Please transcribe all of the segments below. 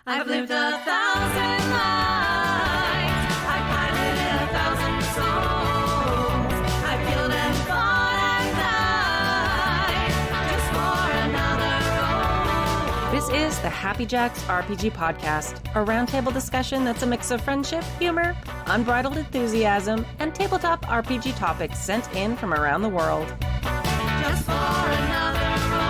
I've lived 1,000 lives. I've piloted 1,000 souls. I've killed and fought and died just for another role. This is the Happy Jacks RPG podcast, a roundtable discussion that's a mix of friendship, humor, unbridled enthusiasm, and tabletop RPG topics sent in from around the world. Just for another role.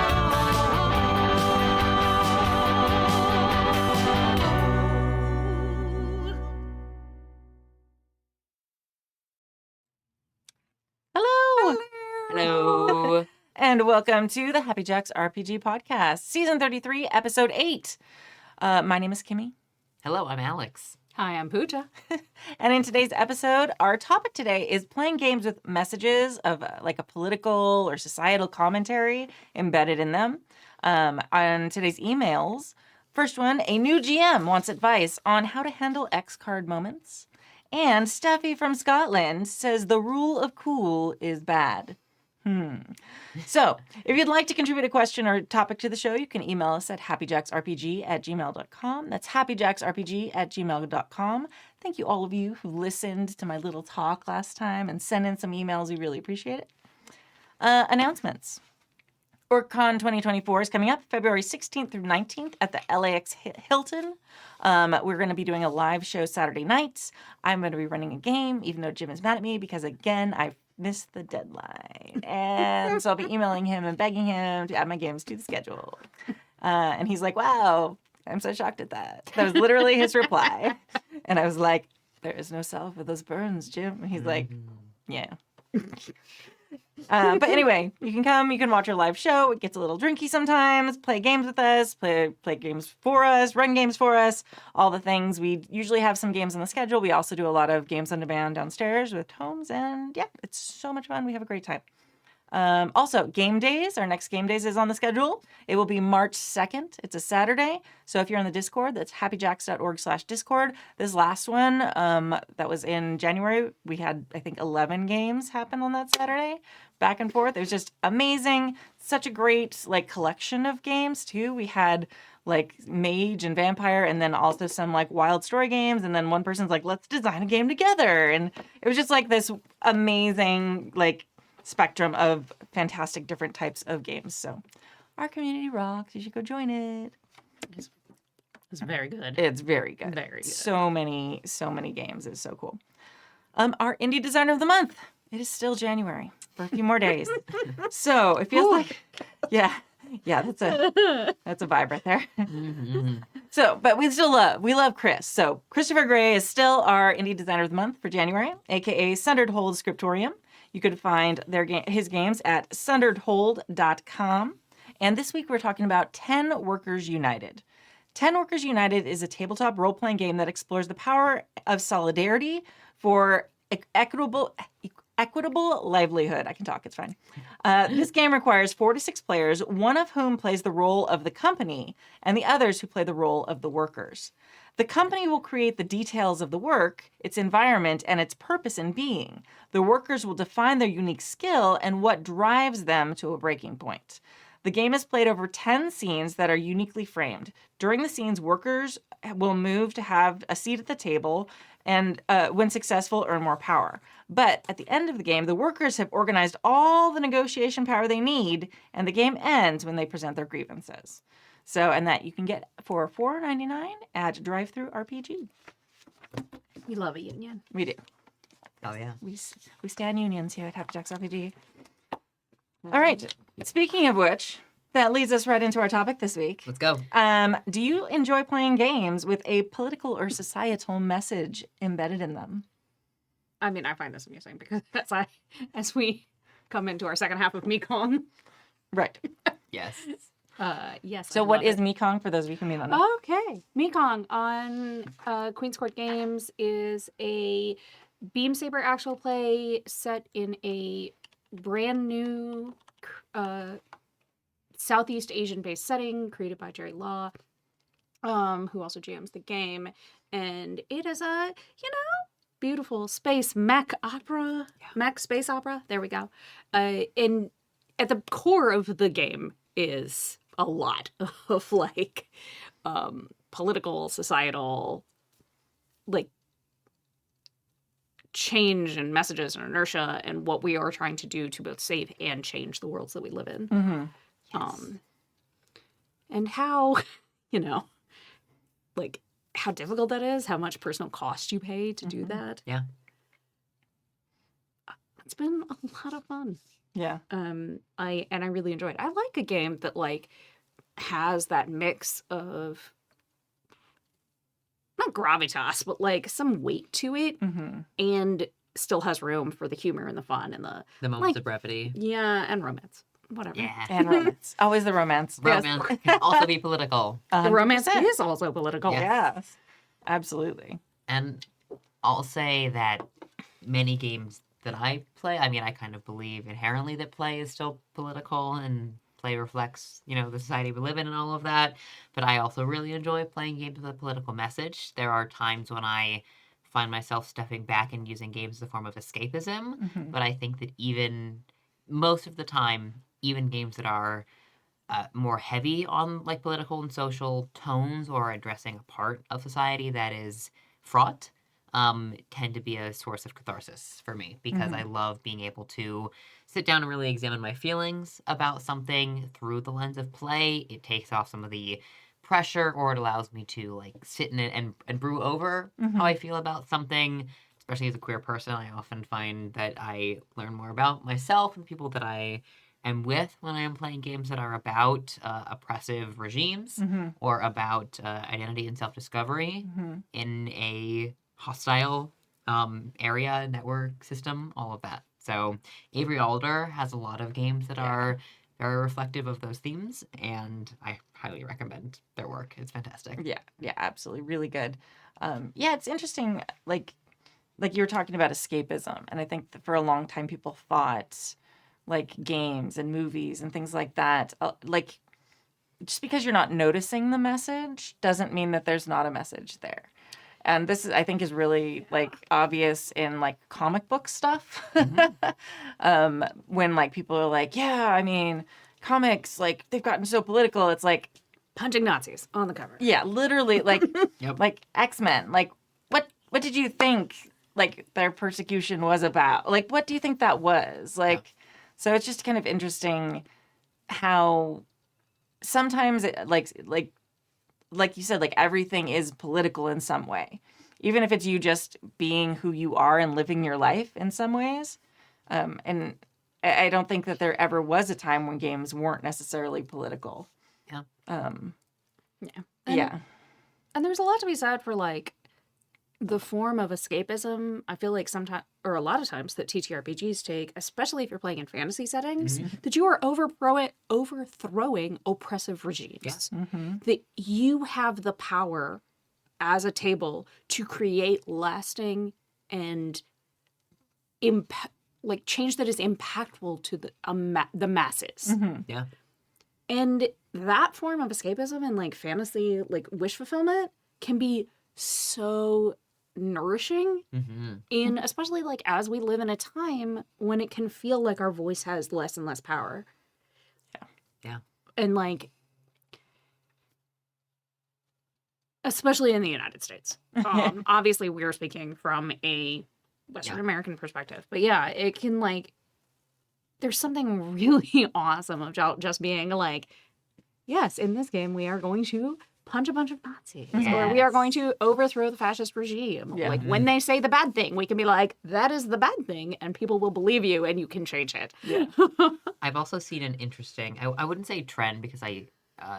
Hello! Hello. And welcome to the Happy Jacks RPG podcast, season 33, episode 8. My name is Kimmy. Hello, I'm Alex. Hi, I'm Pooja. And in today's episode, our topic today is playing games with messages of like a political or societal commentary embedded in them. On today's emails, first one, a new GM wants advice on how to handle X card moments. And Steffi from Scotland says the rule of cool is bad. So, if you'd like to contribute a question or topic to the show, you can email us at happyjacksrpg@gmail.com. That's happyjacksrpg@gmail.com. Thank you all of you who listened to my little talk last time and sent in some emails. We really appreciate it. Announcements. OrcCon 2024 is coming up February 16th through 19th at the LAX Hilton. We're going to be doing a live show Saturday nights. I'm going to be running a game, even though Jim is mad at me because, again, I missed the deadline. And so I'll be emailing him and begging him to add my games to the schedule. And he's like, wow, I'm so shocked at that. That was literally his reply. And I was like, there is no salve for those burns, Jim. And he's like, yeah. But anyway, you can come, you can watch our live show. It gets a little drinky sometimes, play games with us, play games for us, run games for us, all the things. We usually have some games on the schedule. We also do a lot of games on demand downstairs with Holmes, and yeah, it's so much fun. We have a great time. Also, game days. Our next game days is on the schedule. It will be March 2nd. It's a Saturday. So if you're on the Discord, that's happyjacks.org/Discord. This last one, that was in January, we had, I think, 11 games happen on that Saturday. Back and forth. It was just amazing. Such a great, collection of games, too. We had, mage and vampire, and then also some, wild story games. And then one person's like, let's design a game together. And it was just, this amazing, spectrum of fantastic different types of games. So our community rocks. You should go join it. It's very good. It's very good. Very good. So many games. It's so cool. Our indie designer of the month. It is still January for a few more days. So it feels like, yeah, that's a vibe right there. So, but we love Chris. So Christopher Gray is still our indie designer of the month for January, aka Sundered Hold Scriptorium. You can find his games at sunderedhold.com. And this week we're talking about 10 Workers United. 10 Workers United is a tabletop role-playing game that explores the power of solidarity for equitable livelihood. I can talk, it's fine. This game requires 4 to 6 players, one of whom plays the role of the company, and the others who play the role of the workers. The company will create the details of the work, its environment, and its purpose in being. The workers will define their unique skill and what drives them to a breaking point. The game is played over 10 scenes that are uniquely framed. During the scenes, workers will move to have a seat at the table and, when successful, earn more power. But at the end of the game, the workers have organized all the negotiation power they need, and the game ends when they present their grievances. So, and that you can get for $4.99 at Drive-Thru RPG. We love a union. We do. Oh, yeah. We stand unions here at Happy Jacks RPG. All right. Speaking of which, that leads us right into our topic this week. Let's go. Do you enjoy playing games with a political or societal message embedded in them? I mean, I find this amusing because as we come into our second half of Mekong. Right. Yes. Yes. So what is Mekong for those of you who may not know? Okay. Mekong on Queen's Court Games is a beam saber actual play set in a brand new Southeast Asian based setting created by Jerry Law, who also jams the game. And it is a, beautiful space mech opera, mech space opera. There we go. And at the core of the game is a lot of like political, societal, like change and messages and inertia and what we are trying to do to both save and change the worlds that we live in. Mm-hmm. And how, you know, like how difficult that is, how much personal cost you pay to do that. Yeah. It's been a lot of fun. Yeah. I really enjoyed it. I like a game that like has that mix of not gravitas, but like some weight to it, and still has room for the humor and the fun and the moments like, of brevity. Yeah, and romance. Whatever. Yeah. And romance. Always the romance. Romance can also be political. The 100%. romance is also political. Yes. Absolutely. And I'll say that many games that I play, I mean, I kind of believe inherently that play is still political and play reflects, you know, the society we live in and all of that. But I also really enjoy playing games with a political message. There are times when I find myself stepping back and using games as a form of escapism. But I think that even most of the time, even games that are more heavy on like political and social tones or addressing a part of society that is fraught, tend to be a source of catharsis for me because I love being able to sit down and really examine my feelings about something through the lens of play. It takes off some of the pressure, or it allows me to like sit in it and brew over how I feel about something. Especially as a queer person, I often find that I learn more about myself and people that I am with when I am playing games that are about oppressive regimes or about identity and self-discovery in a hostile area, network, system, all of that. So Avery Alder has a lot of games that are very reflective of those themes, and I highly recommend their work. It's fantastic. Yeah, absolutely. Really good. Yeah, it's interesting. Like you were talking about escapism, and I think that for a long time people thought like games and movies and things like that, like just because you're not noticing the message doesn't mean that there's not a message there. And this is, I think, is really like obvious in like comic book stuff. When like people are like, yeah, I mean, comics, like they've gotten so political. It's like Punching Nazis on the cover. yeah, literally like Yep. like X-Men. Like what did you think like their persecution was about? Like what do you think that was? Like so it's just kind of interesting how sometimes it, like you said, like everything is political in some way, even if it's you just being who you are and living your life in some ways. And I don't think that there ever was a time when games weren't necessarily political. Yeah. Yeah. And there's a lot to be said for like the form of escapism. I feel like sometimes, or a lot of times, that TTRPGs take, especially if you're playing in fantasy settings, that you are overthrowing oppressive regimes. That you have the power as a table to create lasting and like change that is impactful to the masses. Yeah. And that form of escapism and like fantasy, like wish fulfillment, can be so nourishing in, especially like as we live in a time when it can feel like our voice has less and less power. Yeah. And like, especially in the United States. Obviously we're speaking from a Western American perspective, but yeah, it can like, there's something really awesome about just being like, yes, in this game we are going to punch a bunch of Nazis, or we are going to overthrow the fascist regime. Yeah. Like when they say the bad thing, we can be like, that is the bad thing, and people will believe you, and you can change it. Yeah. I've also seen an interesting, I wouldn't say trend because I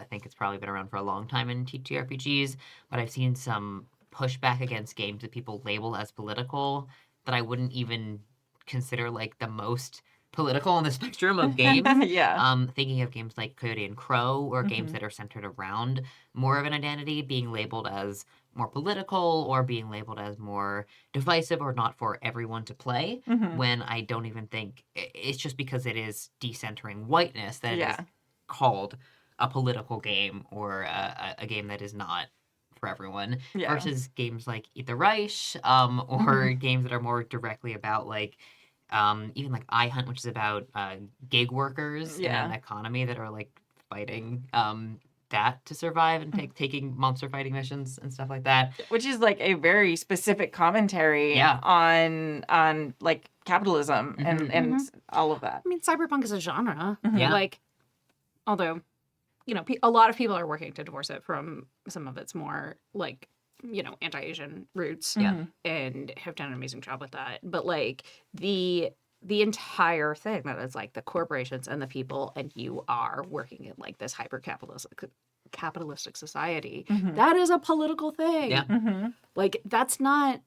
think it's probably been around for a long time in TTRPGs, but I've seen some pushback against games that people label as political that I wouldn't even consider like the most political on the spectrum of games. Yeah. Thinking of games like Coyote and Crow, or games that are centered around more of an identity being labeled as more political or being labeled as more divisive or not for everyone to play, when I don't even think it's just because it is decentering whiteness that it is called a political game or a game that is not for everyone, versus games like Eat the Reich, or games that are more directly about like even like I Hunt, which is about gig workers in an economy that are like fighting that to survive and taking monster fighting missions and stuff like that. Which is like a very specific commentary Yeah. on like capitalism and all of that. I mean, cyberpunk is a genre. Yeah. Like, although, you know, a lot of people are working to divorce it from some of its more, like, you know, anti-Asian roots. Yeah. And have done an amazing job with that. But, like, the entire thing that is, like, the corporations and the people, and you are working in, like, this hyper-capitalistic society, that is a political thing. Yeah. Like, that's not...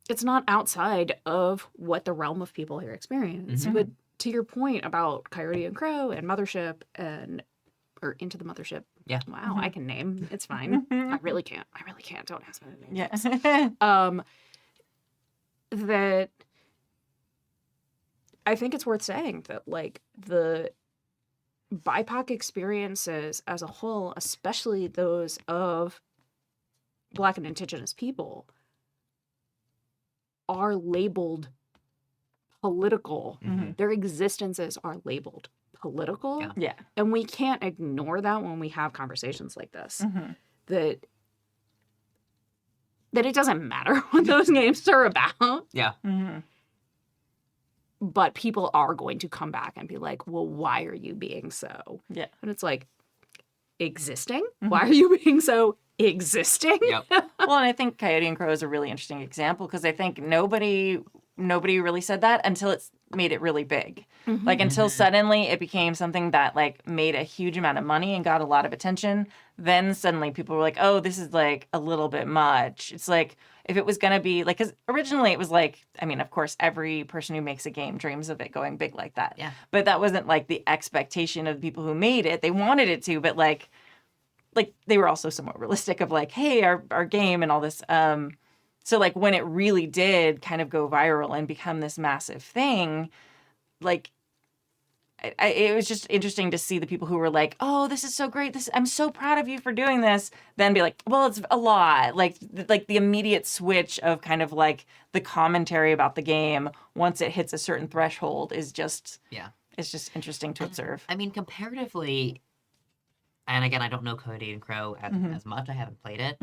It's not outside of what the realm of people here experience. But to your point about Coyote and Crow and Mothership or Into the Mothership. Yeah. Wow, I can name. It's fine. I really can't. Don't ask me to name. Yeah. That I think it's worth saying that, like, the BIPOC experiences as a whole, especially those of Black and Indigenous people, are labeled political. Their existences are labeled political. Yeah. Yeah. And we can't ignore that when we have conversations like this. That it doesn't matter what those games are about. Yeah. But people are going to come back and be like, well, why are you being so? Yeah. And it's like, existing? Why are you being so existing? Yep. Well, and I think Coyote and Crow is a really interesting example because I think nobody really said that until it's made it really big. Like until suddenly it became something that like made a huge amount of money and got a lot of attention. Then suddenly people were like, oh, this is like a little bit much. It's like if it was going to be like, because originally it was like, I mean, of course, every person who makes a game dreams of it going big like that. Yeah. But that wasn't like the expectation of the people who made it. They wanted it to, but like they were also somewhat realistic of like, hey, our game and all this. So like when it really did kind of go viral and become this massive thing, like it was just interesting to see the people who were like, oh, this is so great. I'm so proud of you for doing this. Then be like, well, it's a lot. Like the immediate switch of kind of like the commentary about the game once it hits a certain threshold is just, it's just interesting to observe. I mean, comparatively, and again, I don't know Coyote and Crow as much. I haven't played it.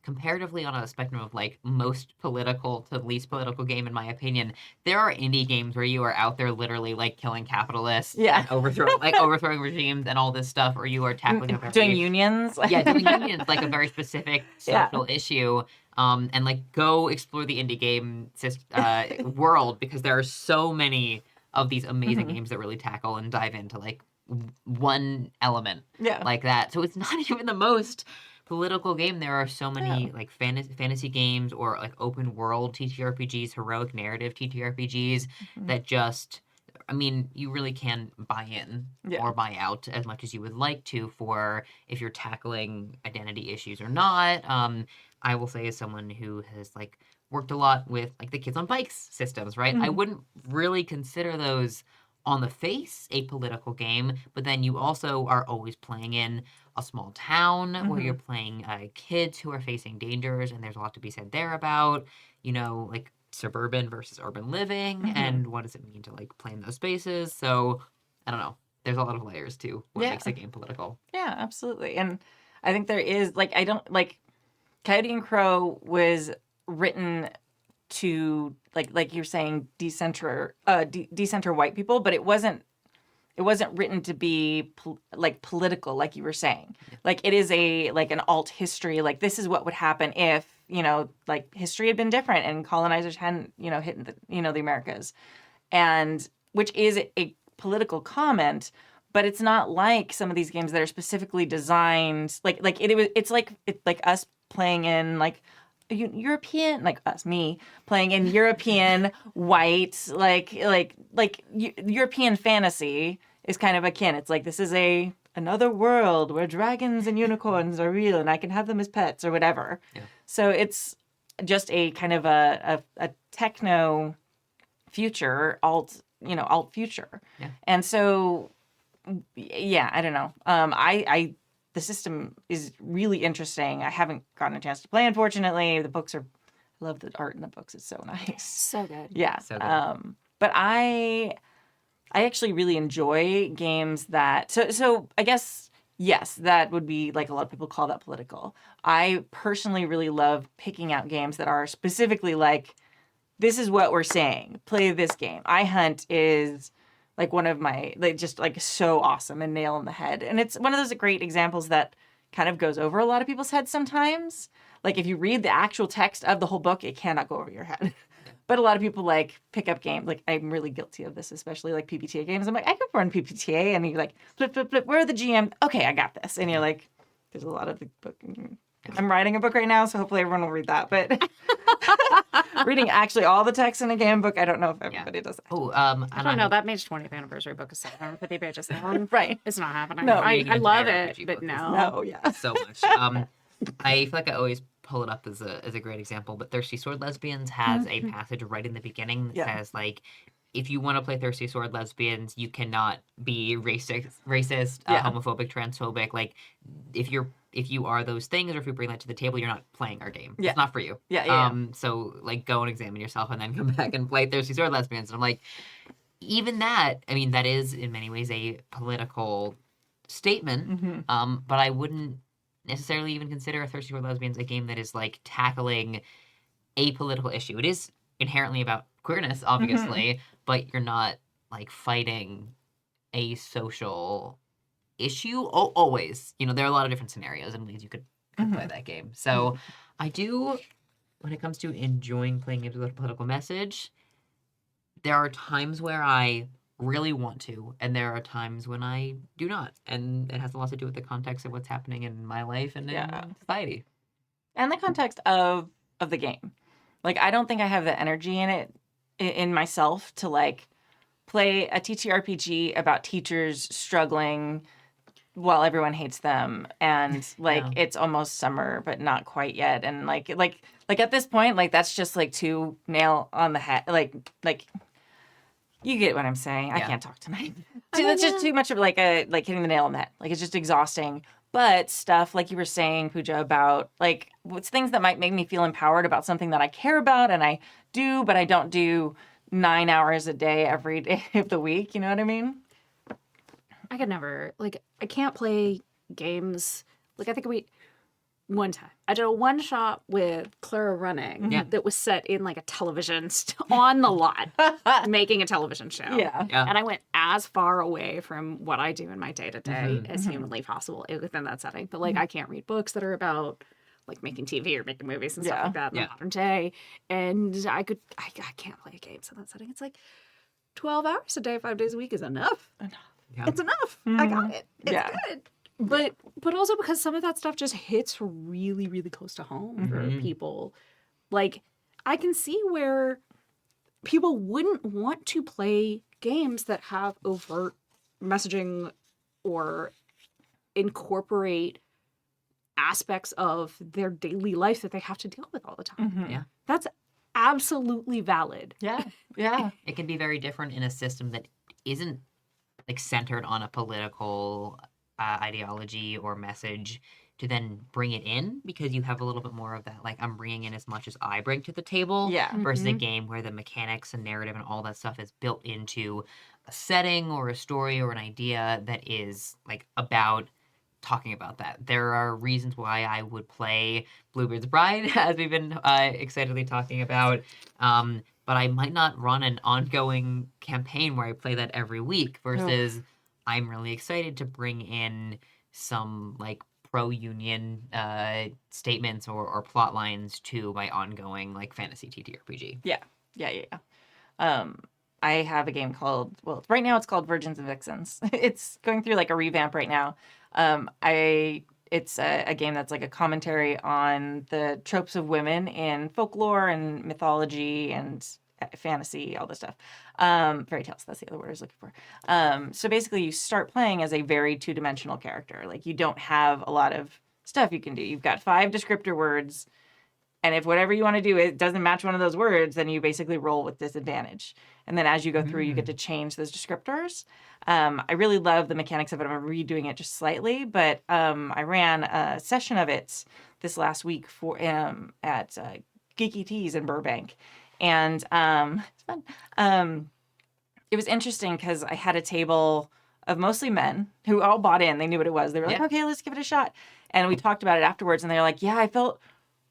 Comparatively, on a spectrum of like most political to least political game, in my opinion, there are indie games where you are out there literally like killing capitalists, and overthrowing regimes and all this stuff, or you are tackling a very, doing unions. doing unions, like a very specific social issue. And like go explore the indie game world because there are so many of these amazing games that really tackle and dive into like one element like that. So it's not even the most political game. There are so many like fantasy games or like open world TTRPGs, heroic narrative TTRPGs that just, I mean, you really can buy in or buy out as much as you would like to for if you're tackling identity issues or not. I will say as someone who has like worked a lot with like the Kids on Bikes systems, right? I wouldn't really consider those on the face a political game, but then you also are always playing in a small town where you're playing kids who are facing dangers, and there's a lot to be said there about, you know, like suburban versus urban living and what does it mean to like play in those spaces. So I don't know, there's a lot of layers to what makes a game political. Yeah, absolutely. And I think there is like, I don't like Coyote and Crow was written to like you're saying decenter white people, but it wasn't written to be like political, like you were saying. Like it is a like an alt history, like this is what would happen if, you know, like history had been different and colonizers hadn't, you know, hit the, you know, the Americas, and which is a political comment, but it's not like some of these games that are specifically designed it's like us playing in like European, like us, me playing in European white, European fantasy is kind of akin. It's like, this is another world where dragons and unicorns are real and I can have them as pets or whatever. Yeah. So it's just a kind of a techno future, alt future. Yeah. And so, yeah, I don't know. The system is really interesting. I haven't gotten a chance to play, unfortunately. The books I love the art in the books. It's so nice. So good. Yeah. So good. But I I actually really enjoy games that so I guess yes, that would be like a lot of people call that political. I personally really love picking out games that are specifically like, this is what we're saying. Play this game. iHunt is like one of my like just like so awesome and nail in the head. And it's one of those great examples that kind of goes over a lot of people's heads sometimes. Like if you read the actual text of the whole book, it cannot go over your head. But a lot of people like pick up games. Like I'm really guilty of this, especially like PBTA games. I'm like, I could run PBTA, and you're like, flip, flip, flip. Where are the GM? Okay, I got this. And you're like, there's a lot of the book. I'm writing a book right now, so hopefully everyone will read that. But reading actually all the text in a game book, I don't know if everybody does that. Oh, I don't know. That Mage's 20th anniversary book is 750 pages long. Right. It's not happening. No. I Reading an love entire it, RPG but book is no. Oh yeah. so much. I feel like I always pull it up as a great example, but Thirsty Sword Lesbians has a passage right in the beginning that Yeah. says like, if you want to play Thirsty Sword Lesbians, you cannot be racist, Yeah. homophobic, transphobic. Like, if you are those things, or if you bring that to the table, you're not playing our game. Yeah. It's not for you. Yeah. So like, go and examine yourself, and then come back and play Thirsty Sword Lesbians. And I'm like, even that. I mean, that is in many ways a political statement. Mm-hmm. But I wouldn't necessarily even consider a Thirsty for Lesbians a game that is like tackling a political issue. It is inherently about queerness, obviously, but you're not like fighting a social issue. Always, there are a lot of different scenarios and ways you could play that game. So I do, when it comes to enjoying playing games with a political message, there are times where I really want to, and there are times when I do not, and it has a lot to do with the context of what's happening in my life and in society. And the context of the game. Like I don't think I have the energy in myself to like play a TTRPG about teachers struggling while everyone hates them, and like it's almost summer but not quite yet, and like at this point, like that's just like too nail on the head, like you get what I'm saying. I can't talk tonight. That's just too much of like hitting the nail on the head. Like it's just exhausting. But stuff like you were saying, Pooja, about like what's things that might make me feel empowered about something that I care about and I do, but I don't do 9 hours a day every day of the week. You know what I mean? I could never, like, I can't play games. Like, I think one time, I did a one-shot with Clara running that was set in, like, a television on the lot, making a television show. Yeah. And I went as far away from what I do in my day-to-day as humanly possible within that setting. But, like, I can't read books that are about, like, making TV or making movies and stuff like that in the modern day. And I can't play games in that setting. It's like 12 hours a day, 5 days a week is enough. Yeah. It's enough. I got it. It's good. But also because some of that stuff just hits really, really close to home for people. Like, I can see where people wouldn't want to play games that have overt messaging or incorporate aspects of their daily life that they have to deal with all the time. Yeah. That's absolutely valid. Yeah. Yeah. It can be very different in a system that isn't like centered on a political ideology or message, to then bring it in, because you have a little bit more of that, like, I'm bringing in as much as I bring to the table, versus a game where the mechanics and narrative and all that stuff is built into a setting or a story or an idea that is like about talking about that. There are reasons why I would play Bluebeard's Bride, as we've been excitedly talking about, but I might not run an ongoing campaign where I play that every week, versus I'm really excited to bring in some like pro-union statements or plot lines to my ongoing like fantasy TTRPG. Yeah. I have a game called, well, right now it's called Virgins and Vixens. It's going through like a revamp right now. It's a game that's like a commentary on the tropes of women in folklore and mythology and fantasy, all this stuff. Fairy tales, that's the other word I was looking for. So basically you start playing as a very two-dimensional character. Like you don't have a lot of stuff you can do. You've got 5 descriptor words, and if whatever you want to do, it doesn't match one of those words, then you basically roll with disadvantage. And then as you go through, you get to change those descriptors. I really love the mechanics of it. I'm redoing it just slightly, but I ran a session of it this last week for at Geeky Teas in Burbank. And it's fun. was interesting because I had a table of mostly men who all bought in. They knew what it was. They were like, Yeah. okay, let's give it a shot. And we talked about it afterwards, and they were like, yeah, I felt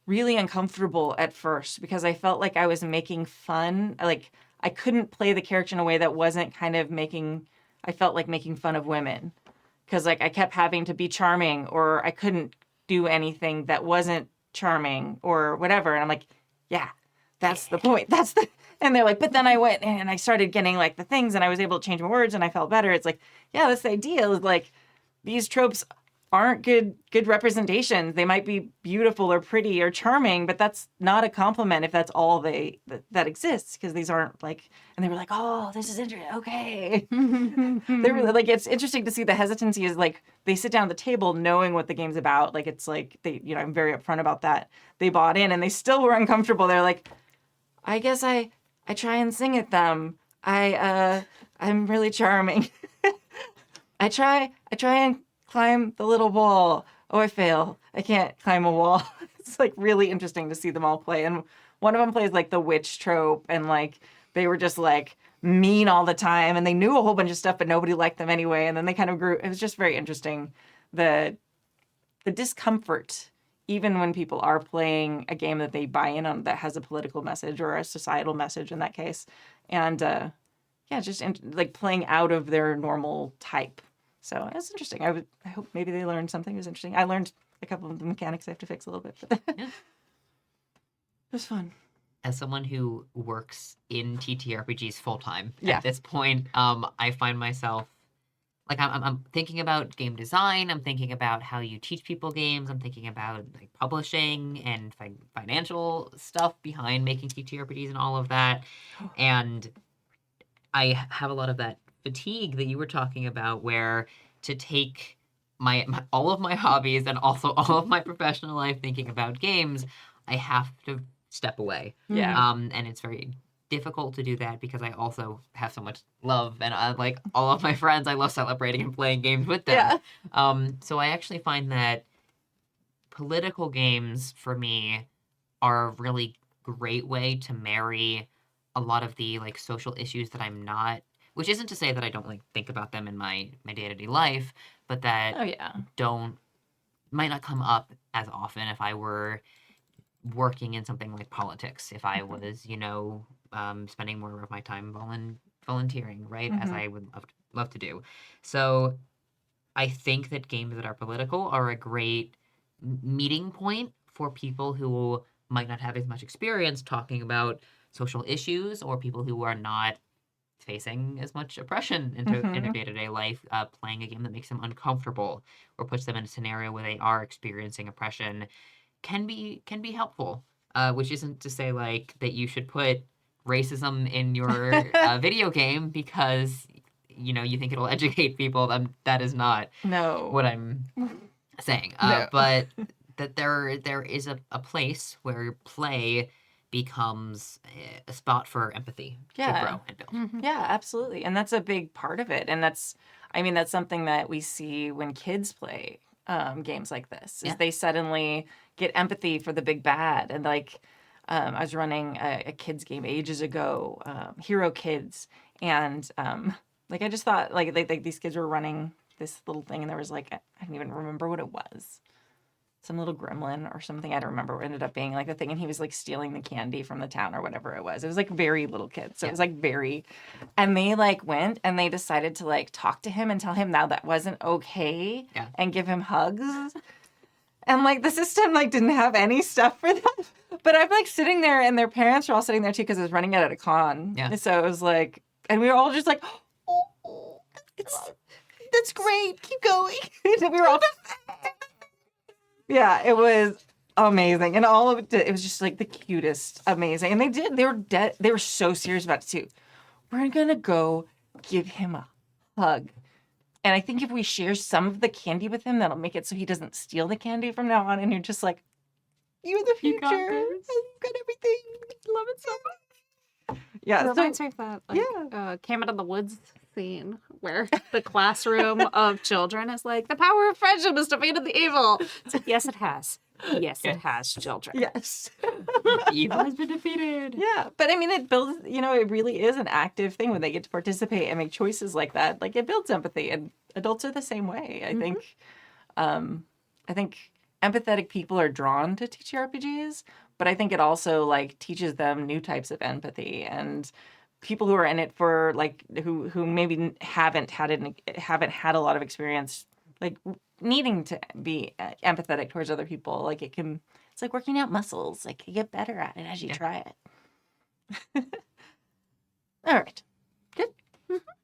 really uncomfortable at first because I felt like I was making fun. Like, I couldn't play the character in a way that wasn't kind of I felt like making fun of women. Because, like, I kept having to be charming, or I couldn't do anything that wasn't charming or whatever. And I'm like, yeah, that's the point. And they're like, but then I went and I started getting like the things and I was able to change my words and I felt better. It's like, yeah, that's the idea. Is like, these tropes aren't good representations. They might be beautiful or pretty or charming, but that's not a compliment if that's all that exists, because these aren't like, and they were like, oh, this is interesting. Okay. They were like, it's interesting to see the hesitancy is like, they sit down at the table knowing what the game's about. Like, it's like, I'm very upfront about that. They bought in and they still were uncomfortable. They're like, I guess I try and sing at them. I'm really charming. I try and climb the little wall. Oh, I fail. I can't climb a wall. It's like really interesting to see them all play. And one of them plays like the witch trope, and like they were just like mean all the time, and they knew a whole bunch of stuff, but nobody liked them anyway. And then they kind of grew. It was just very interesting. The discomfort, even when people are playing a game that they buy in on that has a political message or a societal message in that case. And like playing out of their normal type. So it's interesting. I hope maybe they learned something. It was interesting. I learned a couple of the mechanics I have to fix a little bit. But Yeah. It was fun. As someone who works in TTRPGs full time Yeah. at this point, I find myself like I'm thinking about game design. I'm thinking about how you teach people games. I'm thinking about like publishing and financial stuff behind making TTRPGs and all of that. And I have a lot of that fatigue that you were talking about, where to take my all of my hobbies and also all of my professional life thinking about games, I have to step away. Yeah. And it's very difficult to do that because I also have so much love, and like all of my friends, I love celebrating and playing games with them. Yeah. So I actually find that political games for me are a really great way to marry a lot of the like social issues that I'm not, which isn't to say that I don't like think about them in my day-to-day life, but that Oh, yeah. might not come up as often if I were working in something like politics, if I was, spending more of my time volunteering, right? As I would love to do. So I think that games that are political are a great meeting point for people who might not have as much experience talking about social issues, or people who are not facing as much oppression in their day-to-day life. Playing a game that makes them uncomfortable or puts them in a scenario where they are experiencing oppression can be helpful, which isn't to say like that you should put racism in your video game because you think it'll educate people. That is not No. what I'm saying. No. But that there is a place where play becomes a spot for empathy to grow and build. Yeah, absolutely. And that's a big part of it. And that's something that we see when kids play games like this, is Yeah. they suddenly get empathy for the big bad. And like, I was running a kids game ages ago, Hero Kids. And like, I just thought like these kids were running this little thing, and there was like, I don't even remember what it was. Some little gremlin or something. I don't remember what ended up being like the thing. And he was like stealing the candy from the town or whatever it was. It was like very little kids. So it was like and they like went and they decided to like talk to him and tell him now that wasn't okay, and give him hugs. And like the system like didn't have any stuff for that. But I'm like sitting there, and their parents were all sitting there too, because I was running it at a con. Yeah. So it was like, and we were all just like, oh, that's great. Keep going. And we were all yeah, it was amazing. And all of it was just like the cutest, amazing. And they were so serious about it too. We're going to go give him a hug. And I think if we share some of the candy with him, that'll make it so he doesn't steal the candy from now on. And you're just like, you're the future. You got this. You've got everything. Love it so much. Yeah. It reminds me of that Came Out of the Woods scene where the classroom of children is like, the power of friendship has defeated the evil. It's like, yes, it has. Yes, it has children. Yes. Evil has been defeated. Yeah, but I mean, it builds, it really is an active thing when they get to participate and make choices like that. Like, it builds empathy, and adults are the same way. I think empathetic people are drawn to TTRPGs, but I think it also, like, teaches them new types of empathy, and people who are in it for, like, who maybe haven't had a lot of experience, like, needing to be empathetic towards other people. Like, it's like working out muscles. Like, you get better at it as you try it. All right. Good.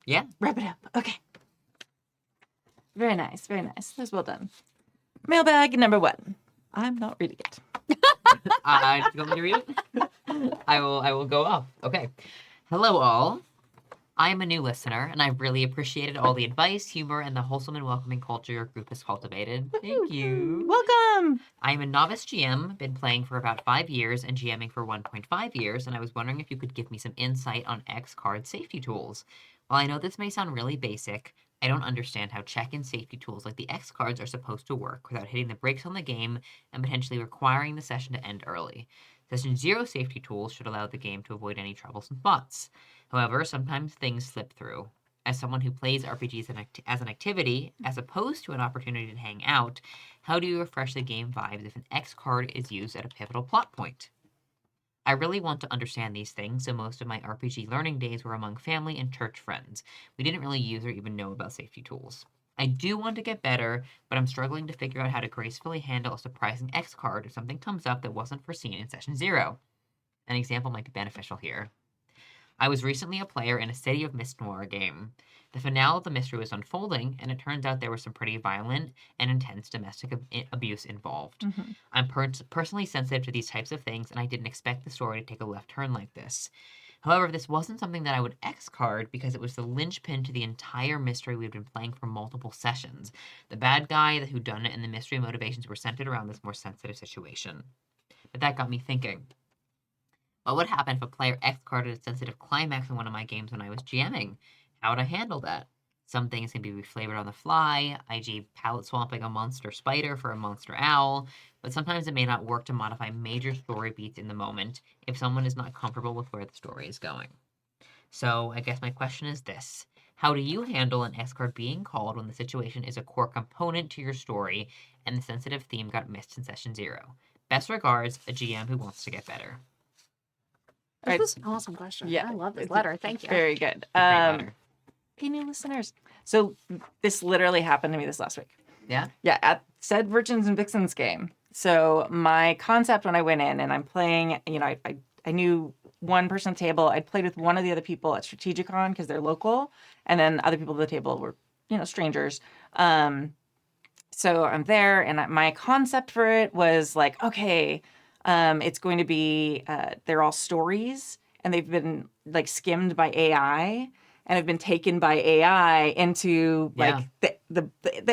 Yeah. Wrap it up. Okay. Very nice. Very nice. That was well done. Mailbag number 1. I'm not reading it. Do you want me to read it? I will go off. Okay. Hello, all. I am a new listener, and I've really appreciated all the advice, humor, and the wholesome and welcoming culture your group has cultivated. Thank you. Welcome. I am a novice GM, been playing for about 5 years and GMing for 1.5 years, and I was wondering if you could give me some insight on X card safety tools. While I know this may sound really basic, I don't understand how check-in safety tools like the X cards are supposed to work without hitting the brakes on the game and potentially requiring the session to end early. Session 0 safety tools should allow the game to avoid any troublesome spots. However, sometimes things slip through. As someone who plays RPGs as an activity, as opposed to an opportunity to hang out, how do you refresh the game vibes if an X card is used at a pivotal plot point? I really want to understand these things, so most of my RPG learning days were among family and church friends. We didn't really use or even know about safety tools. I do want to get better, but I'm struggling to figure out how to gracefully handle a surprising X card if something comes up that wasn't foreseen in Session 0. An example might be beneficial here. I was recently a player in a City of Mist Noir game. The finale of the mystery was unfolding, and it turns out there was some pretty violent and intense domestic abuse involved. Mm-hmm. I'm personally sensitive to these types of things, and I didn't expect the story to take a left turn like this. However, this wasn't something that I would X card because it was the linchpin to the entire mystery we'd been playing for multiple sessions. The bad guy, the whodunit, and the mystery motivations were centered around this more sensitive situation. But that got me thinking. What would happen if a player X carded a sensitive climax in one of my games when I was GMing? How would I handle that? Some things can be reflavored on the fly, i.g. palette swapping a monster spider for a monster owl, but sometimes it may not work to modify major story beats in the moment if someone is not comfortable with where the story is going. So I guess my question is this. How do you handle an X card being called when the situation is a core component to your story and the sensitive theme got missed in Session 0? Best regards, a GM who wants to get better. This is an awesome question. Yeah, I love this it's letter. Thank you. Very good. Great letter. Hey, new listeners. So this literally happened to me this last week. Yeah? Yeah, at said Virgins and Vixens game. So my concept when I went in and I'm playing, I knew one person at the table. I'd played with one of the other people at Strategicon because they're local, and then other people at the table were, strangers. So I'm there, and my concept for it was like, okay, it's going to be, they're all stories, and they've been like skimmed by AI, and have been taken by AI into like the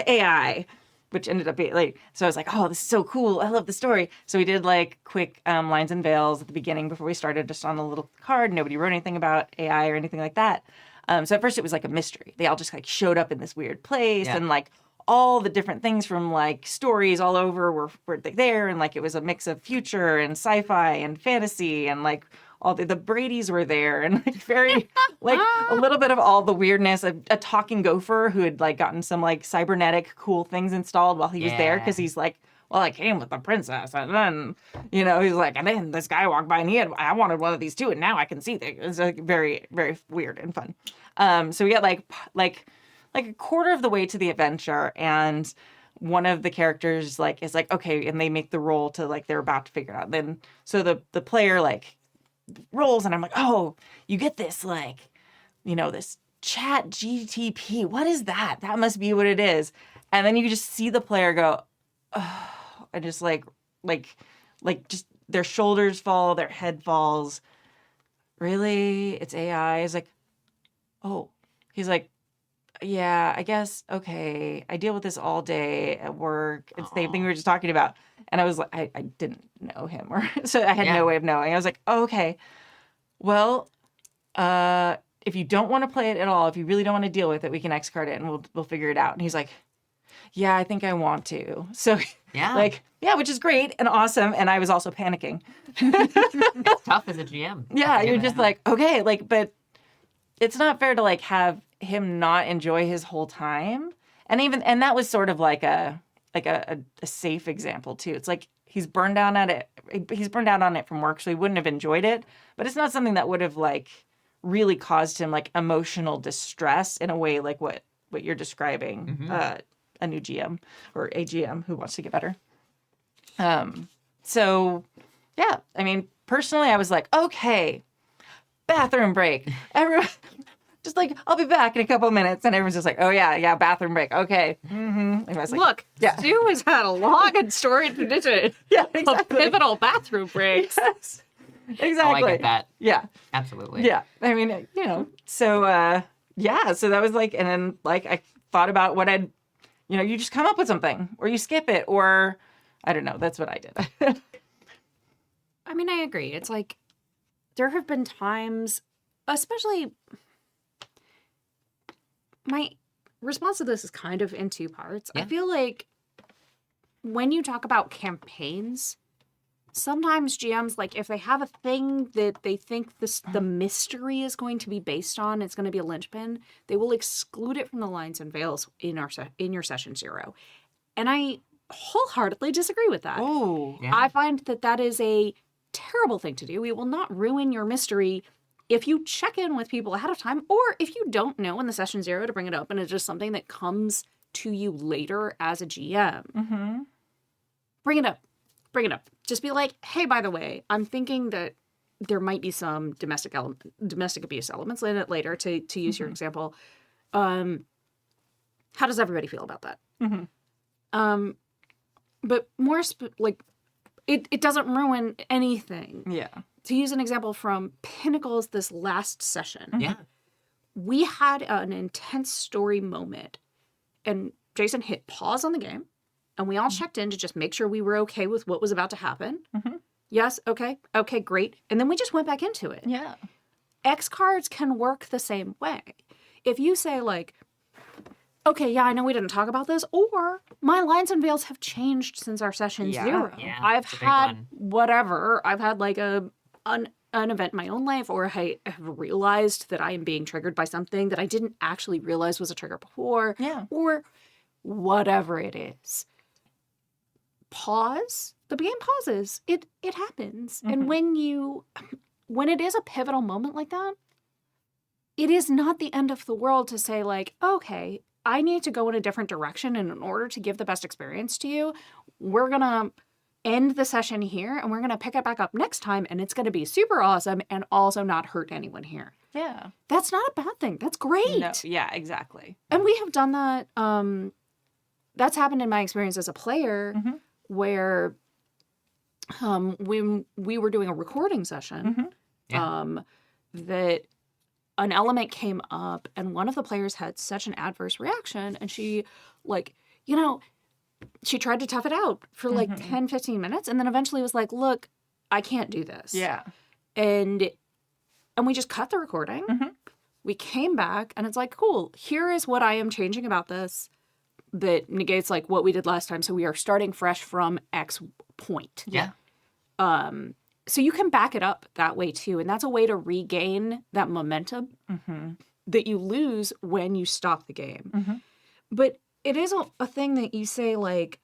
AI, which ended up being like, so I was like, oh, this is so cool. I love the story. So we did like quick lines and veils at the beginning before we started, just on a little card. Nobody wrote anything about AI or anything like that. So at first it was like a mystery. They all just like showed up in this weird place, and like all the different things from like stories all over were there, and like it was a mix of future and sci-fi and fantasy, and like all the Bradys were there, and like very like a little bit of all the weirdness. A talking gopher who had like gotten some like cybernetic cool things installed while he was there, because he's like, well, I came with the princess, and then he's like, and then this guy walked by and I wanted one of these too, and now I can see things. It's like very, very weird and fun. So we got like a quarter of the way to the adventure, and one of the characters like is like, okay, and they make the roll to like they're about to figure it out. Then so the player like rolls, and I'm like, oh, you get this like, this chat GTP. What is that? That must be what it is. And then you just see the player go, oh, and just like just their shoulders fall, their head falls. Really? It's AI? It's like, oh, he's like, yeah, I guess, okay. I deal with this all day at work. It's the same thing we were just talking about. And I was like, I didn't know him, or so I had no way of knowing. I was like, oh, okay. Well, if you don't want to play it at all, if you really don't want to deal with it, we can X card it and we'll figure it out. And he's like, yeah, I think I want to. So Yeah. like, yeah, which is great and awesome. And I was also panicking. It's tough as a GM. Yeah, to figure you're that just out. like, okay, like, but it's not fair to like have him not enjoy his whole time. And that was sort of like a safe example too. It's like he's burned out on it from work, so he wouldn't have enjoyed it. But it's not something that would have like really caused him like emotional distress in a way like what you're describing, a new GM or a GM who wants to get better. So yeah, I mean, personally, I was like, okay, bathroom break. Everyone, just like, I'll be back in a couple minutes, and everyone's just like, oh yeah, bathroom break. Okay. And I was like, Look, yeah. Stu has had a long and storied tradition yeah, of exactly. pivotal bathroom breaks. Yes. Exactly. Oh, I get that. Yeah. Absolutely. Yeah. I mean, so yeah, so that was like, and then like I thought about what you just come up with something, or you skip it, or I don't know. That's what I did. I mean, I agree. It's like there have been times, especially my response to this is kind of in two parts. I Yeah. feel like when you talk about campaigns, sometimes GMs, like if they have a thing that they think the mystery is going to be based on, it's going to be a linchpin, they will exclude it from the lines and veils in your session 0. And I wholeheartedly disagree with that. Oh. Yeah. I find that is a terrible thing to do. It will not ruin your mystery if you check in with people ahead of time, or if you don't know in the session 0 to bring it up and it's just something that comes to you later as a GM. Mm-hmm. Bring it up. Just be like, hey, by the way, I'm thinking that there might be some domestic abuse elements in it later, to use your example. How does everybody feel about that? Mm-hmm. But more it doesn't ruin anything. Yeah. To use an example from Pinnacles this last session, Yeah. we had an intense story moment, and Jason hit pause on the game, and we all checked in to just make sure we were okay with what was about to happen. Mm-hmm. Yes, okay, great. And then we just went back into it. Yeah. X cards can work the same way. If you say like, okay, yeah, I know we didn't talk about this, or my lines and veils have changed since our session Yeah. 0. Yeah, I've that's a big had one. whatever. I've had like an event in my own life, or I have realized that I am being triggered by something that I didn't actually realize was a trigger before. Yeah. Or whatever it is. Pause. The game pauses. It happens. Mhm. And when it is a pivotal moment like that, it is not the end of the world to say like, okay, I need to go in a different direction, and in order to give the best experience to you, we're going to end the session here, and we're going to pick it back up next time, and it's going to be super awesome and also not hurt anyone here. Yeah. That's not a bad thing. That's great. No. Yeah. Exactly. And we have done that. That's happened in my experience as a player, Mhm. where when we were doing a recording session, Mhm. Yeah. that an element came up, and one of the players had such an adverse reaction, and she she tried to tough it out for like Mhm. 10, 15 minutes, and then eventually was like, look, I can't do this. Yeah. And we just cut the recording. Mhm. We came back, and it's like, cool, here is what I am changing about this that negates like what we did last time. So we are starting fresh from X point. Yeah. So you can back it up that way too. And that's a way to regain that momentum Mm-hmm. that you lose when you stop the game. Mhm. But it is a thing that you say like,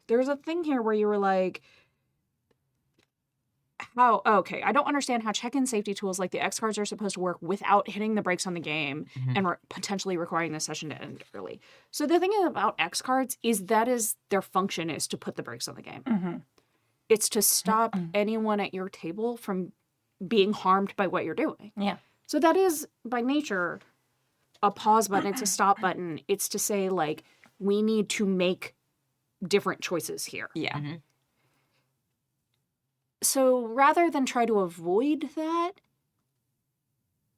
there's a thing here where you were like, I don't understand how check-in safety tools like the X cards are supposed to work without hitting the brakes on the game Mhm. and potentially requiring the session to end early. So the thing about X cards is their function is to put the brakes on the game. Mm-hmm. It's to stop anyone at your table from being harmed by what you're doing. Yeah. So that is by nature a pause button. It's a stop button. It's to say like, we need to make different choices here. Yeah. Mhm. So rather than try to avoid that,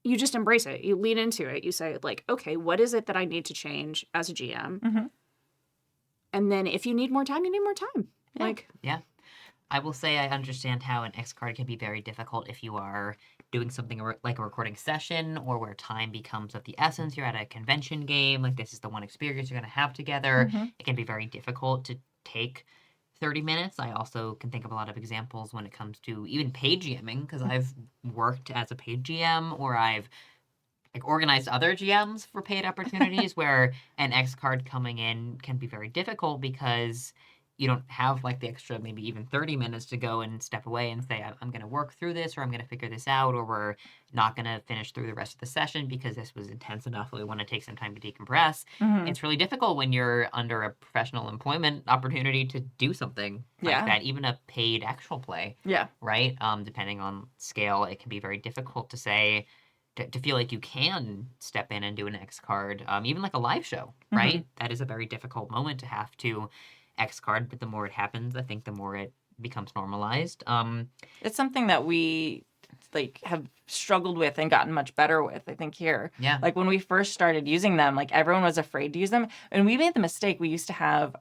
you just embrace it. You lean into it. You say like, okay, what is it that I need to change as a GM? Mhm. And then if you need more time, you need more time. Yeah. Like, I will say I understand how an X card can be very difficult if you are doing something like a recording session, or where time becomes of the essence. You're at a convention game, like this is the one experience you're going to have together. It can be very difficult to take 30 minutes. I also can think of a lot of examples when it comes to even paid GMing, because I've worked as a paid GM, or I've like organized other GMs for paid opportunities where an X card coming in can be very difficult because you don't have like the extra maybe even 30 minutes to go and step away and say, I'm going to work through this, or I'm going to figure this out, or we're not going to finish through the rest of the session because this was intense enough that we want to take some time to decompress. It's really difficult when you're under a professional employment opportunity to do something like that, even a paid actual play. Yeah. Right? Depending on scale, it can be very difficult to say, to feel like you can step in and do an X card, even like a live show, right? That is a very difficult moment to have to X card, but the more it happens, I think the more it becomes normalized. It's something that we like have struggled with and gotten much better with, I think, here. Yeah. Like when we first started using them, like everyone was afraid to use them. And we made the mistake. We used to have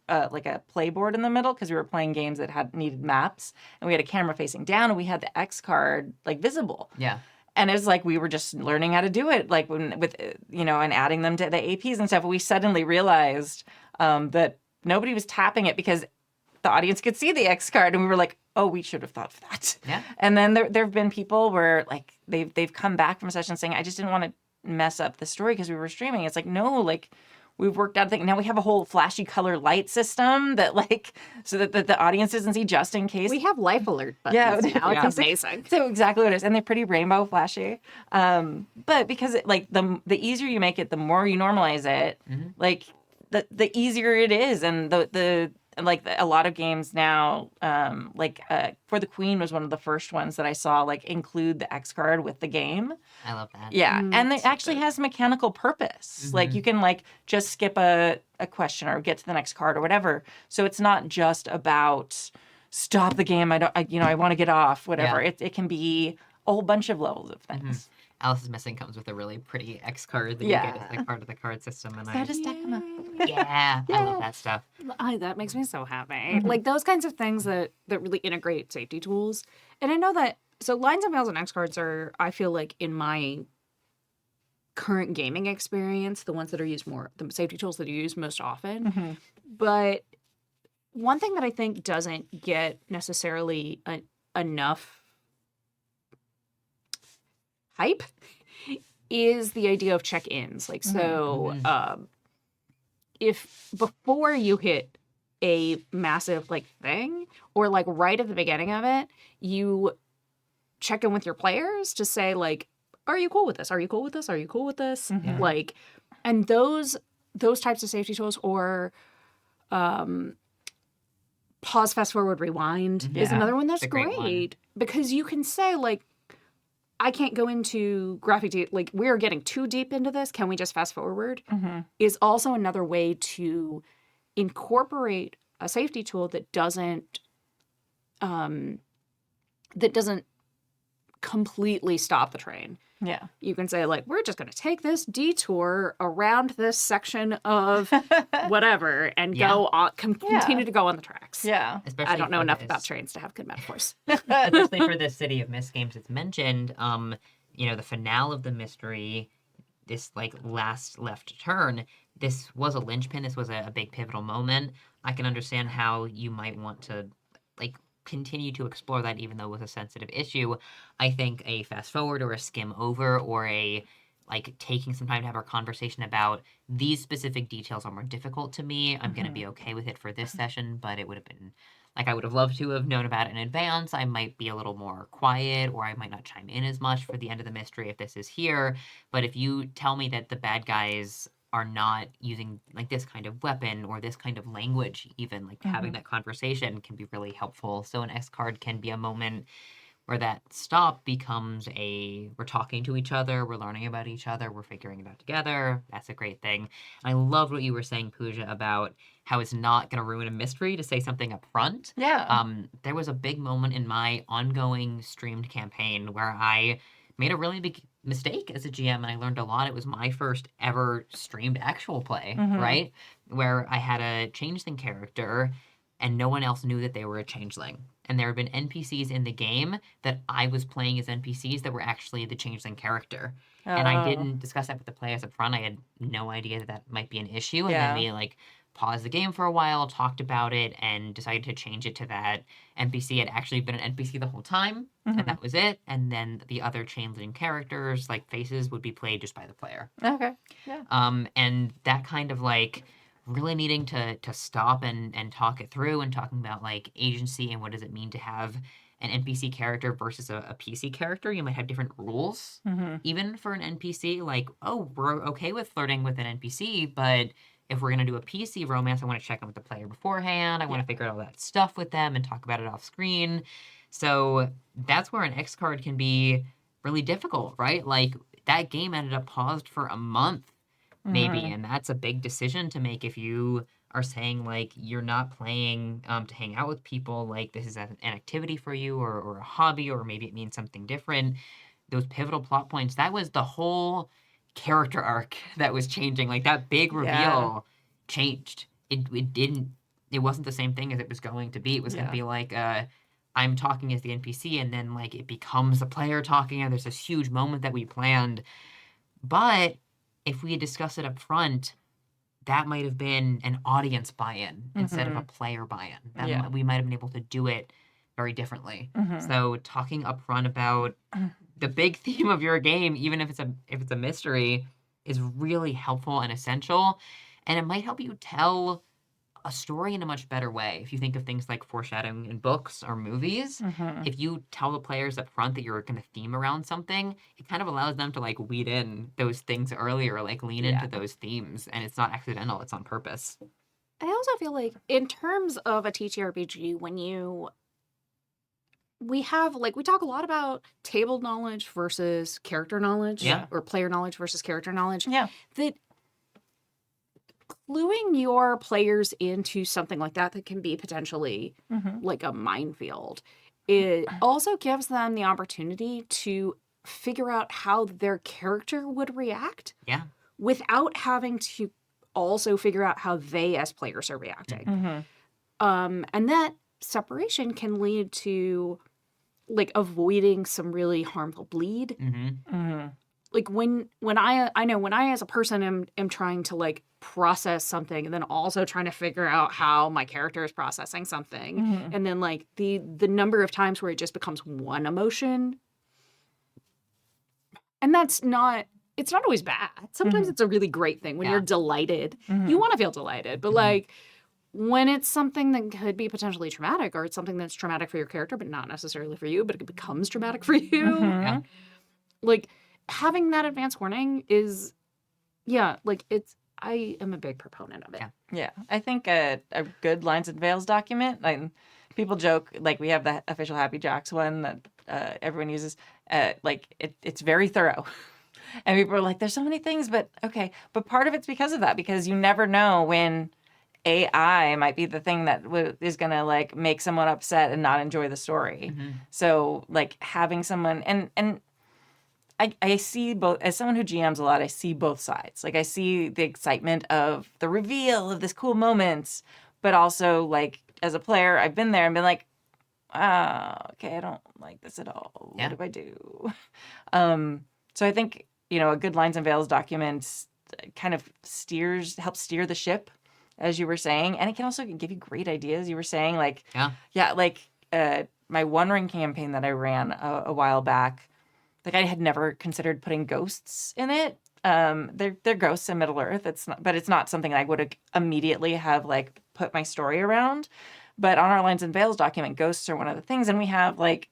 like a playboard in the middle because we were playing games that needed maps, and we had a camera facing down, and we had the X card like visible. Yeah. And it was like we were just learning how to do it, like with and adding them to the APs and stuff. We suddenly realized that nobody was tapping it because the audience could see the X card, and we were like, oh, we should have thought of that. Yeah. And then there have been people where like they've come back from sessions saying, I just didn't want to mess up the story because we were streaming. It's like, no, like we've worked out a thing. Now we have a whole flashy color light system that like so that the audience doesn't see, just in case. We have life alert buttons now. Yeah. It's amazing. So exactly what it is, and they're pretty rainbow flashy. But because like the easier you make it, the more you normalize it, like the easier it is, and a lot of games now, For the Queen was one of the first ones that I saw like include the X card with the game. I love that. Yeah, and it actually has mechanical purpose. Like you can like just skip a question or get to the next card or whatever. So it's not just about stop the game. I want to get off. Whatever. Yeah. It can be a whole bunch of levels of things. Alice's Missing comes with a really pretty X card that Yeah. you get as a part of the card system, and So I just stack them up. I love that stuff. That makes me so happy. Like those kinds of things that really integrate safety tools. And I know that, so lines and veils and X cards are, I feel like in my current gaming experience, the ones that are used more, the safety tools that are used most often. But one thing that I think doesn't get necessarily enough hype is the idea of check-ins. Like, so if before you hit a massive like thing, or like right at the beginning of it, you check in with your players to say like, are you cool with this? Are you cool with this? Are you cool with this? Like, and those types of safety tools, or pause, fast forward, rewind is another one that's a great great because you can say like, I can't go into graphic like we're getting too deep into this. Can we just fast forward? Is also another way to incorporate a safety tool that doesn't completely stop the train. Yeah. You can say like, we're just going to take this detour around this section of whatever and go on, continue to go on the tracks. Yeah. Especially I don't know for enough this. about trains to have good metaphors. Especially for the City of Mist games it's mentioned, the finale of the mystery, this like last left turn, this was a linchpin. This was a big pivotal moment. I can understand how you might want to like continue to explore that, even though it was a sensitive issue. I think a fast forward or a skim over or a like taking some time to have a conversation about these specific details are more difficult to me. I'm going to be okay with it for this session, but it would have been like I would have loved to have known about it in advance. I might be a little more quiet, or I might not chime in as much for the end of the mystery if this is here. But if you tell me that the bad guys are not using like this kind of weapon or this kind of language, even like having that conversation can be really helpful. So an X card can be a moment where that stop becomes we're talking to each other, we're learning about each other, we're figuring it out together. That's a great thing. I loved what you were saying, Pooja, about how it's not going to ruin a mystery to say something up front. Yeah. There was a big moment in my ongoing streamed campaign where I made a really big mistake as a GM, and I learned a lot. It was my first ever streamed actual play, right? Where I had a changeling character and no one else knew that they were a changeling. And there had been NPCs in the game that I was playing as NPCs that were actually the changeling character. And I Oh. didn't discuss that with the players up front. I had no idea that that might be an issue. And Yeah. then we like paused the game for a while, talked about it, and decided to change it to that NPC had actually been an NPC the whole time, Mhm. and that was it. And then the other changeling characters, like faces, would be played just by the player. Okay. And that kind of like really needing to stop and talk it through and talking about like agency and what does it mean to have an NPC character versus a PC character. You might have different rules Mm-hmm. even for an NPC. Like, oh, we're okay with flirting with an NPC, but if we're going to do a PC romance, I want to check in with the player beforehand. I want to figure out all that stuff with them and talk about it off screen. So that's where an X card can be really difficult, right? Like that game ended up paused for a month maybe, Mhm. and that's a big decision to make if you are saying like you're not playing to hang out with people, like this is an activity for you or a hobby, or maybe it means something different. Those pivotal plot points, that was the whole character arc that was changing. Like that big reveal changed. It wasn't the same thing as it was going to be. It was going to be like I'm talking as the NPC, and then like it becomes the player talking, and there's this huge moment that we planned. But if we had discussed it up front, that might have been an audience buy-in instead of a player buy-in. That we might have been able to do it very differently. Mhm. So talking up front about the big theme of your game, even if it's a mystery, is really helpful and essential. And it might help you tell a story in a much better way. If you think of things like foreshadowing in books or movies, Mhm. if you tell the players up front that you're going to theme around something, it kind of allows them to like weed in those things earlier, like lean into those themes, and it's not accidental, it's on purpose. I also feel like in terms of a TTRPG, we talk a lot about table knowledge versus character knowledge, Yeah. or player knowledge versus character knowledge. Yeah. That cluing your players into something like that can be potentially Mhm. like a minefield. It also gives them the opportunity to figure out how their character would react. Yeah. Without having to also figure out how they as players are reacting. Mhm. And that separation can lead to like avoiding some really harmful bleed. Mm-hmm. Mhm. Like when I as a person am trying to like process something and then also trying to figure out how my character is processing something, Mhm. and then like the number of times where it just becomes one emotion, and it's not always bad. Sometimes Mhm. it's a really great thing when Yeah. you're delighted. Mhm. You want to feel delighted, but Mhm. like when it's something that could be potentially traumatic, or it's something that's traumatic for your character but not necessarily for you, but it becomes traumatic for you, Mhm. Yeah. like having that advance warning is I am a big proponent of it. Yeah. Yeah, I think a good lines and veils document. Like people joke, like we have the official Happy Jacks one that everyone uses. It's very thorough, and people are like, "There's so many things," but okay. But part of it's because of that, because you never know when AI might be the thing that is gonna like make someone upset and not enjoy the story. Mm-hmm. So like having someone and I see both, as someone who GMs a lot, I see both sides. Like I see the excitement of the reveal of this cool moment, but also like as a player, I've been there and been like, okay, I don't like this at all. Yeah. What do I do? So I think, a good lines and veils document kind of helps steer the ship, as you were saying. And it can also give you great ideas. You were saying like, my One Ring campaign that I ran a while back, like I had never considered putting ghosts in it. They're ghosts in Middle Earth. But it's not something I would immediately have like put my story around. But on our Lines and Veils document, ghosts are one of the things, and we have like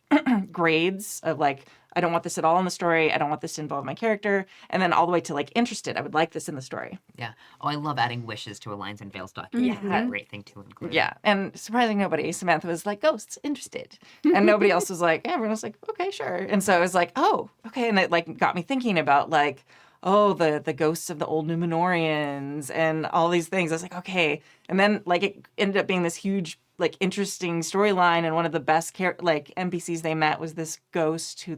grades of like, I don't want this at all in the story. I don't want this to involve my character, and then all the way to like interested. I would like this in the story. Yeah. Oh, I love adding wishes to a Lines and Veils document. Yeah. That's a great thing to include. Yeah, and surprising nobody, Samantha was like, ghosts, interested. And nobody else was like, everyone was like, okay, sure. And so I was like, oh, okay. And it like got me thinking about like, oh, the ghosts of the old Numenorians and all these things. I was like, okay. And then like it ended up being this huge, like interesting storyline. And one of the best NPCs they met was this ghost who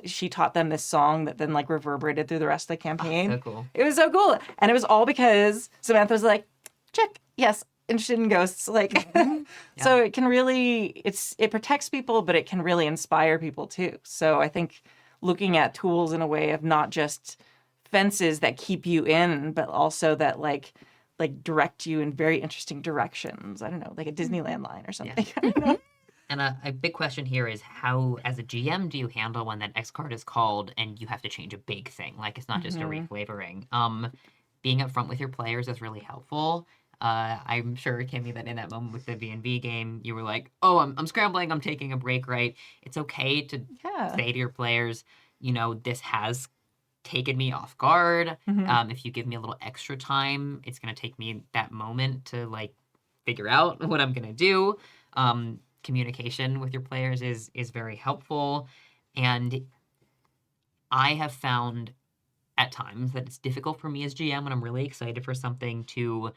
she taught them this song that then like reverberated through the rest of the campaign. So cool. It was so cool. And it was all because Samantha was like, check. Yes, interested in ghosts. Like, so it can really, it protects people, but it can really inspire people too. So I think looking at tools in a way of not just fences that keep you in, but also that like direct you in very interesting directions. I don't know, like a Disneyland line or something. And a big question here is how, as a GM, do you handle when that X card is called and you have to change a big thing? Like, it's not just a reflavoring. Being upfront with your players is really helpful. I'm sure, Kimmy, that in that moment with the V&V game, you were like, oh, I'm scrambling, I'm taking a break, right? It's okay to say to your players, you know, this has taken me off guard. If you give me a little extra time, it's going to take me that moment to, like, figure out what I'm going to do. Communication with your players is very helpful. And I have found at times that it's difficult for me as GM when I'm really excited for something to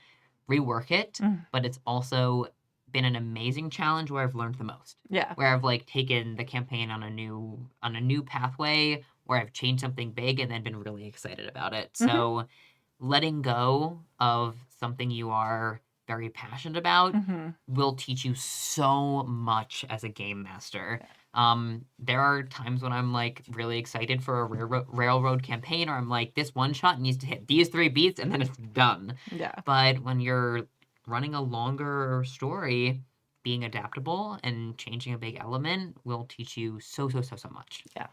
rework it, but it's also been an amazing challenge where I've learned the most. Yeah. Where I've like taken the campaign on a new pathway, where I've changed something big and then been really excited about it. So letting go of something you are very passionate about will teach you so much as a game master. There are times when I'm like really excited for a railroad campaign, or I'm like, this one shot needs to hit these 3 beats and then it's done. Yeah. But when you're running a longer story, being adaptable and changing a big element will teach you so much. Yeah.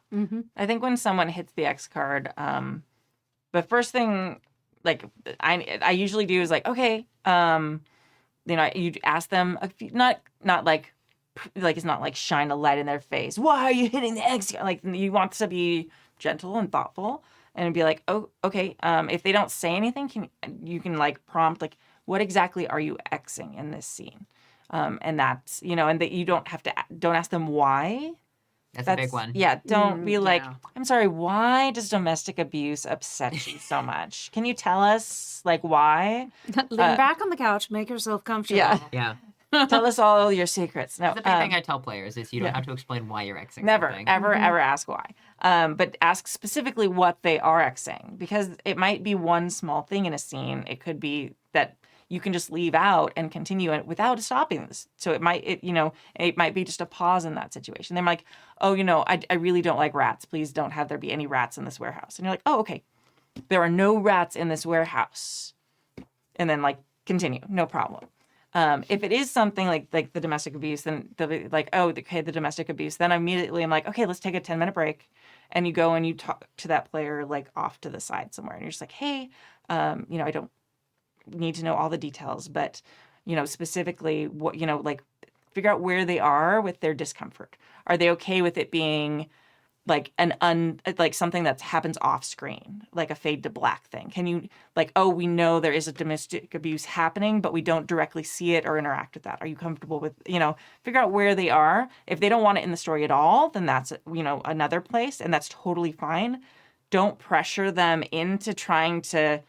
I think when someone hits the X card, the first thing like I usually do is like, okay, you know, you ask them a few, not like it's not like shine a light in their face. Why are you hitting the X? Like, you want to be gentle and thoughtful and be like, oh, okay. If they don't say anything, you can like prompt like, what exactly are you Xing in this scene? And that's, you know, and that you don't ask them why. That's a big one. Yeah, don't be like, yeah. I'm sorry, why does domestic abuse upset you so much? Can you tell us, like, why? Lean back on the couch, make yourself comfortable. Yeah. Yeah. Tell us all your secrets. No, The big thing I tell players is you don't have to explain why you're Xing never, something. ever ask why. But ask specifically what they are Xing, because it might be one small thing in a scene. It could be that you can just leave out and continue it without stopping this. So it might be just a pause in that situation. They're like, oh, you know, I really don't like rats. Please don't have there be any rats in this warehouse. And you're like, oh, okay. There are no rats in this warehouse. And then like continue, no problem. If it is something like the domestic abuse, then they'll be like, oh, okay, the domestic abuse. Then immediately I'm like, okay, let's take a 10-minute break. And you go and you talk to that player like off to the side somewhere. And you're just like, hey, you know, I don't need to know all the details, but, you know, specifically what, you know, like figure out where they are with their discomfort. Are they okay with it being like like something that happens off screen, like a fade to black thing? Can you like, oh, we know there is a domestic abuse happening, but we don't directly see it or interact with that. Are you comfortable with, you know, figure out where they are. If they don't want it in the story at all, then that's, you know, another place, and that's totally fine. Don't pressure them into trying to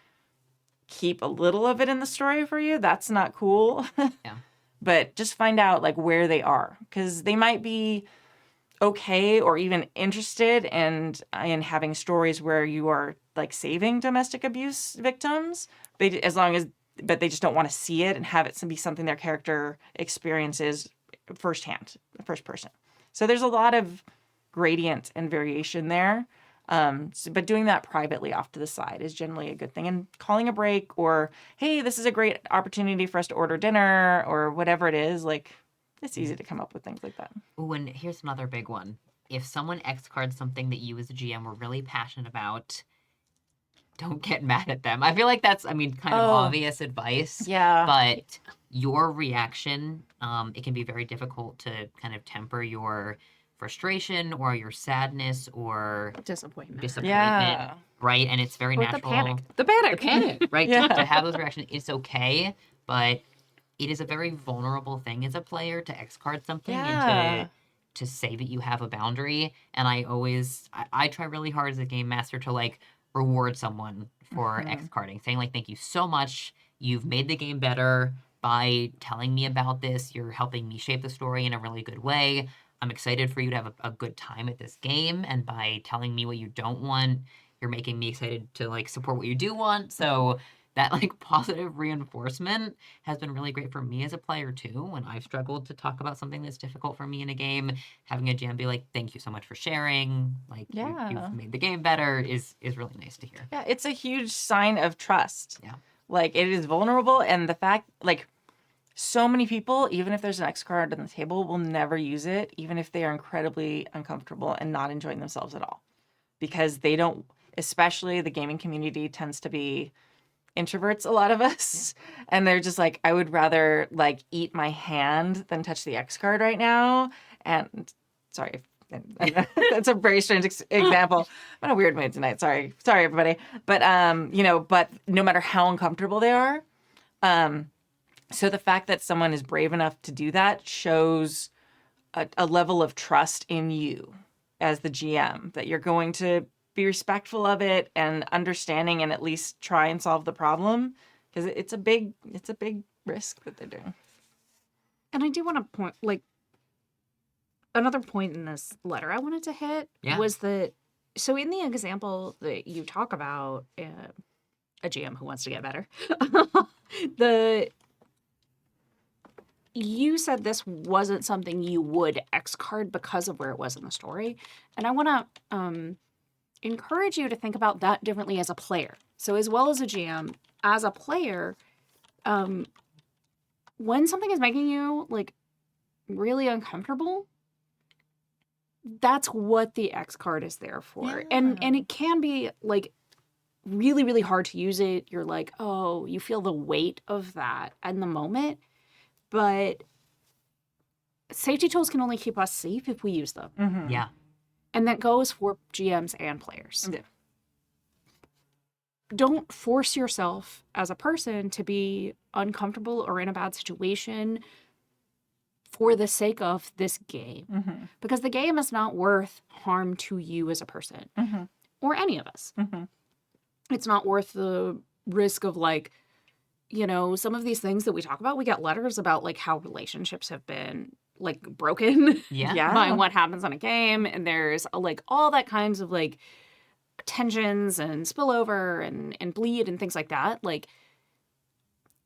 keep a little of it in the story for you. That's not cool. Yeah. But just find out like where they are, because they might be okay or even interested in having stories where you are like saving domestic abuse victims. But they just don't want to see it and have it be something their character experiences first person. So there's a lot of gradient and variation there. But doing that privately off to the side is generally a good thing. And calling a break, or, hey, this is a great opportunity for us to order dinner, or whatever it is, like, it's easy to come up with things like that. Ooh, and here's another big one. If someone X cards something that you as a GM were really passionate about, don't get mad at them. I feel like that's, kind of obvious advice. Yeah. But your reaction, it can be very difficult to kind of temper your frustration or your sadness or Disappointment. Yeah. Right? And it's very Or natural. the panic. Right? Yeah. To have those reactions, it's okay, but it is a very vulnerable thing as a player to X card something and to say that you have a boundary. And I try really hard as a game master to like reward someone for X carding, saying like, thank you so much. You've made the game better by telling me about this. You're helping me shape the story in a really good way. I'm excited for you to have a good time at this game. And by telling me what you don't want, you're making me excited to like support what you do want. So that like positive reinforcement has been really great for me as a player too. When I've struggled to talk about something that's difficult for me in a game, having a GM be like, "Thank you so much for sharing. Like, Yeah. you've made the game better," is really nice to hear. Yeah, it's a huge sign of trust. Yeah. Like, it is vulnerable, and the fact, like, so many people, even if there's an X card on the table, will never use it, even if they are incredibly uncomfortable and not enjoying themselves at all. Because they don't, especially the gaming community tends to be introverts, a lot of us. And they're just like, I would rather, like, eat my hand than touch the X card right now. And, sorry, that's a very strange example. I'm in a weird mood tonight. Sorry, everybody. But but no matter how uncomfortable they are, so the fact that someone is brave enough to do that shows a level of trust in you as the GM, that you're going to be respectful of it and understanding, and at least try and solve the problem, because it's a big risk that they're doing. And I do want to point, like, another point in this letter I wanted to hit was that, so in the example that you talk about, a GM who wants to get better, you said this wasn't something you would X card because of where it was in the story. And I want to encourage you to think about that differently as a player. So as well as a GM, as a player, when something is making you, like, really uncomfortable, that's what the X card is there for. Yeah. And it can be, like, really, really hard to use it. You're like, oh, you feel the weight of that in the moment. But safety tools can only keep us safe if we use them. Mm-hmm. Yeah. And that goes for GMs and players. Yeah. Don't force yourself as a person to be uncomfortable or in a bad situation for the sake of this game. Mm-hmm. Because the game is not worth harm to you as a person. Mm-hmm. Or any of us. Mm-hmm. It's not worth the risk of, like, you know, some of these things that we talk about, we get letters about, like, how relationships have been, like, broken Yeah. by what happens on a game. And there's, like, all that kinds of, like, tensions and spillover and bleed and things like that. Like,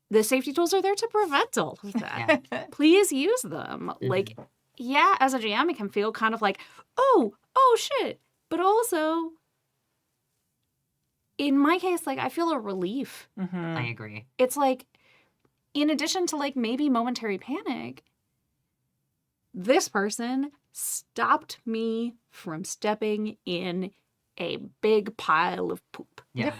the safety tools are there to prevent all of that. Please use them. Like, yeah, as a GM, it can feel kind of like, oh shit. But also, in my case, like, I feel a relief. Mm-hmm. I agree. It's like, in addition to, like, maybe momentary panic, this person stopped me from stepping in a big pile of poop. Yeah.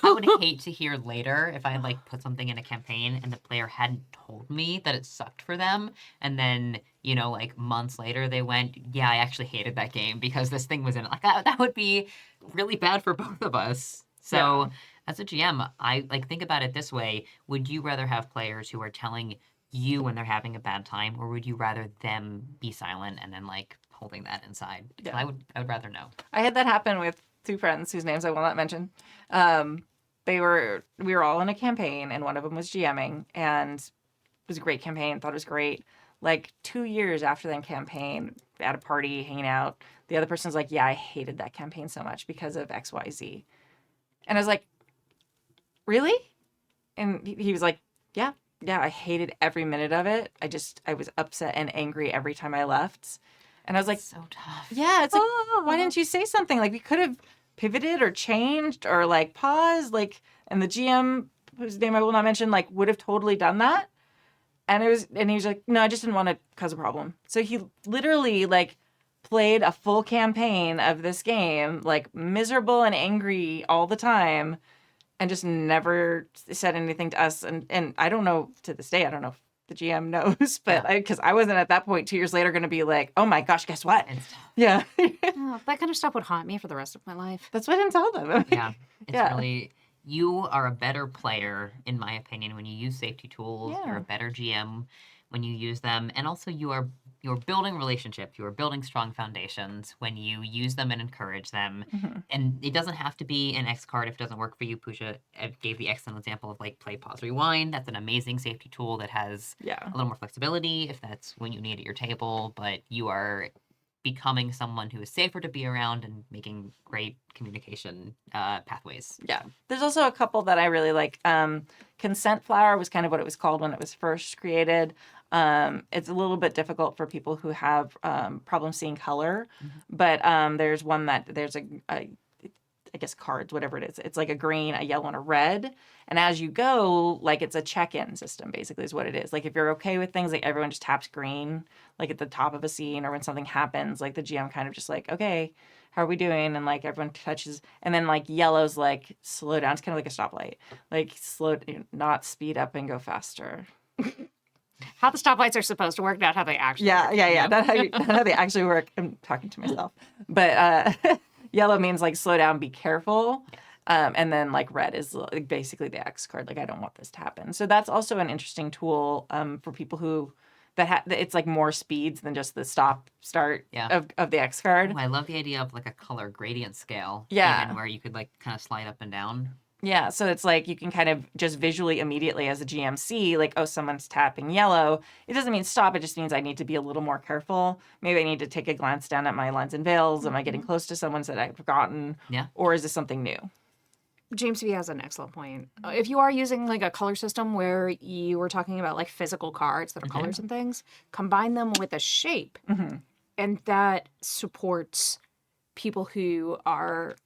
I would hate to hear later if I had, like, put something in a campaign and the player hadn't told me that it sucked for them. And then, you know, like, months later they went, yeah, I actually hated that game because this thing was in it. Like, that would be really bad for both of us. So as a GM, I, like, think about it this way. Would you rather have players who are telling you when they're having a bad time, or would you rather them be silent and then, like, holding that inside? Yeah. I would rather know. I had that happen with two friends whose names I will not mention. We were all in a campaign, and one of them was GMing, and it was a great campaign. Thought it was great. Like 2 years after that campaign, at a party, hanging out, the other person's like, "Yeah, I hated that campaign so much because of X, Y, Z." And I was like, "Really?" And he was like, "Yeah, I hated every minute of it. I was upset and angry every time I left." And I was like, So tough. yeah, it's like, why didn't you say something? Like, we could have pivoted or changed or, like, paused. Like, and the GM, whose name I will not mention, like, would have totally done that. And he was like, no, I just didn't want to cause a problem. So he literally, like, played a full campaign of this game, like, miserable and angry all the time, and just never said anything to us. And I don't know, to this day, I don't know if the GM knows, but because I wasn't at that point 2 years later going to be like, oh my gosh, guess what? It's tough. Yeah. Oh, that kind of stuff would haunt me for the rest of my life. That's why I didn't tell them. Yeah. It's Yeah. really, you are a better player, in my opinion, when you use safety tools. Yeah. You're a better GM when you use them. And also you're building relationships. You're building strong foundations when you use them and encourage them. Mm-hmm. And it doesn't have to be an X card if it doesn't work for you. Pusha gave the excellent example of, like, play, pause, rewind. That's an amazing safety tool that has Yeah. a little more flexibility if that's when you need at your table. But you are becoming someone who is safer to be around and making great communication pathways. Yeah. There's also a couple that I really like. Consent Flower was kind of what it was called when it was first created. It's a little bit difficult for people who have problems seeing color, but there's one that there's I guess cards, whatever it is. It's like a green, a yellow, and a red. And as you go, like it's a check-in system, basically, is what it is. Like if you're okay with things, like everyone just taps green, like at the top of a scene, or when something happens, like the GM kind of just like, okay, how are we doing? And like everyone touches, and then like yellow's like slow down. It's kind of like a stoplight, like slow, not speed up and go faster. How the stoplights are supposed to work, not how they actually work. Yeah. Not how they actually work. I'm talking to myself, but yellow means like slow down, be careful. And then like red is like basically the X card. Like I don't want this to happen. So that's also an interesting tool for people who it's like more speeds than just the stop start of the X card. Oh, I love the idea of like a color gradient scale. Yeah. Even where you could like kind of slide up and down. Yeah, so it's like you can kind of just visually immediately as a GM see, like, oh, someone's tapping yellow. It doesn't mean stop. It just means I need to be a little more careful. Maybe I need to take a glance down at my lines and veils. Am I getting close to someone that I've forgotten? Yeah. Or is this something new? James V has an excellent point. If you are using like a color system where you were talking about like physical cards that are colors and things, combine them with a shape. And that supports people who are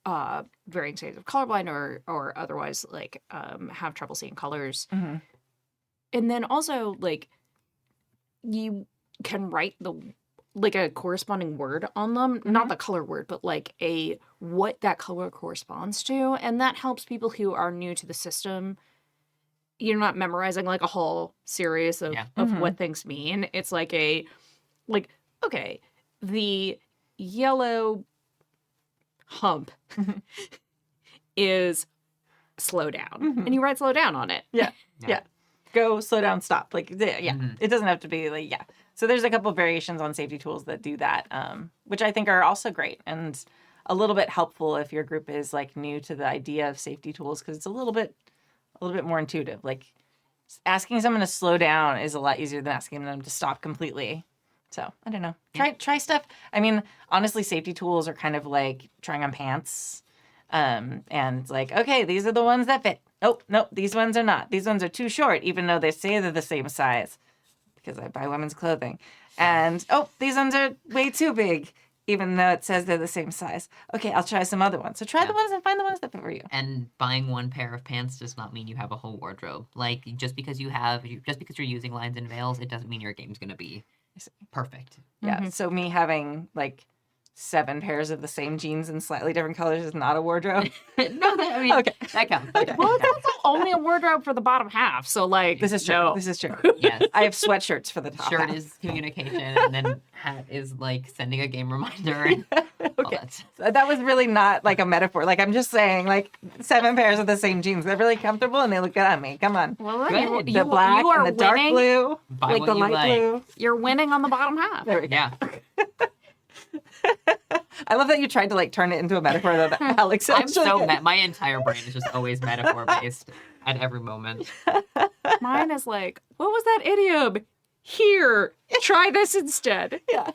varying states of colorblind or otherwise like have trouble seeing colors. And then also like you can write like a corresponding word on them, not the color word, but like what that color corresponds to, and that helps people who are new to the system. You're not memorizing like a whole series of what things mean. It's like okay, the yellow hump is slow down, and you write slow down on it. Yeah. Go, slow down, stop. Like, it doesn't have to be like, So there's a couple variations on safety tools that do that, which I think are also great and a little bit helpful if your group is like new to the idea of safety tools, because it's a little bit more intuitive. Like asking someone to slow down is a lot easier than asking them to stop completely. So I don't know. Try stuff. I mean, honestly, safety tools are kind of like trying on pants. And it's like, okay, these are the ones that fit. Oh, no, these ones are not. These ones are too short, even though they say they're the same size, because I buy women's clothing. And, oh, these ones are way too big, even though it says they're the same size. Okay, I'll try some other ones. So try the ones and find the ones that fit for you. And buying one pair of pants does not mean you have a whole wardrobe. Like, just because you're using lines and veils, it doesn't mean your game's going to be perfect. Yeah, so me having, like, 7 pairs of the same jeans in slightly different colors is not a wardrobe. No, that counts. Okay. Well, it's also only a wardrobe for the bottom half. So, like, This is true. no. This is true. Yes. I have sweatshirts for the top Shirt half. is communication, and then hat is like sending a game reminder. And all that. That was really not like a metaphor. Like, I'm just saying, like, 7 pairs of the same jeans. They're really comfortable and they look good on me. Come on. Well, Good. The black you are and the dark winning. blue. Buy Like what the you light like. blue. You're winning on the bottom half. There we go. Yeah. I love that you tried to like turn it into a metaphor though. That Alex I'm actually so did. my entire brain is just always metaphor based at every moment. Mine is like, what was that idiom? Here, try this instead. Yeah.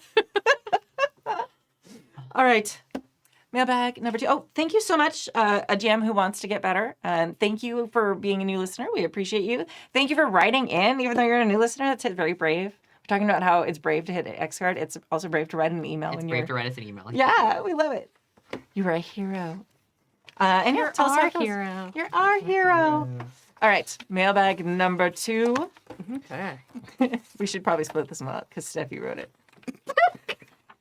All right. Mailbag number 2. Oh, thank you so much, a GM who wants to get better. Thank you for being a new listener. We appreciate you. Thank you for writing in, even though you're a new listener. That's very brave. We're talking about how it's brave to hit an X card. It's also brave to write an email. It's brave to write us an email. Yeah, we love it. You're a hero. And You're tell us our about those. hero. You're our hero. All right, mailbag number 2. Okay. We should probably split this one up because Steffi wrote it.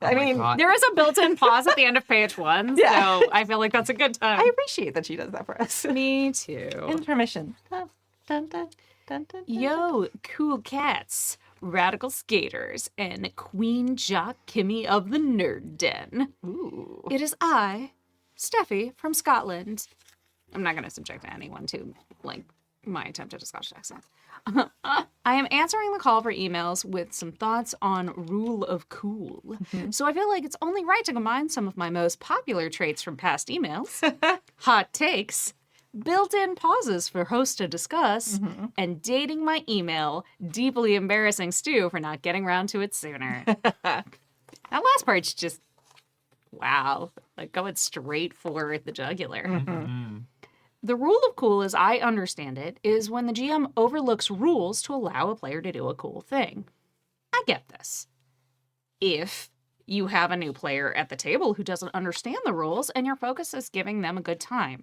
I mean, There is a built-in pause at the end of page 1, Yeah. so I feel like that's a good time. I appreciate that she does that for us. Me too. Intermission. Dun, dun, dun, dun, dun, dun. Yo, cool cats, radical skaters, and Queen Jock Kimmy of the Nerd Den. Ooh. It is I, Steffi from Scotland. I'm not going to subject anyone to, like, my attempt at a Scottish accent. I am answering the call for emails with some thoughts on Rule of Cool. So I feel like it's only right to combine some of my most popular traits from past emails, hot takes, built-in pauses for host to discuss, and dating my email, deeply embarrassing Stu for not getting around to it sooner. That last part's just, wow, like going straight for the jugular. Mm-hmm. The rule of cool, as I understand it, is when the GM overlooks rules to allow a player to do a cool thing. I get this. If you have a new player at the table who doesn't understand the rules and your focus is giving them a good time.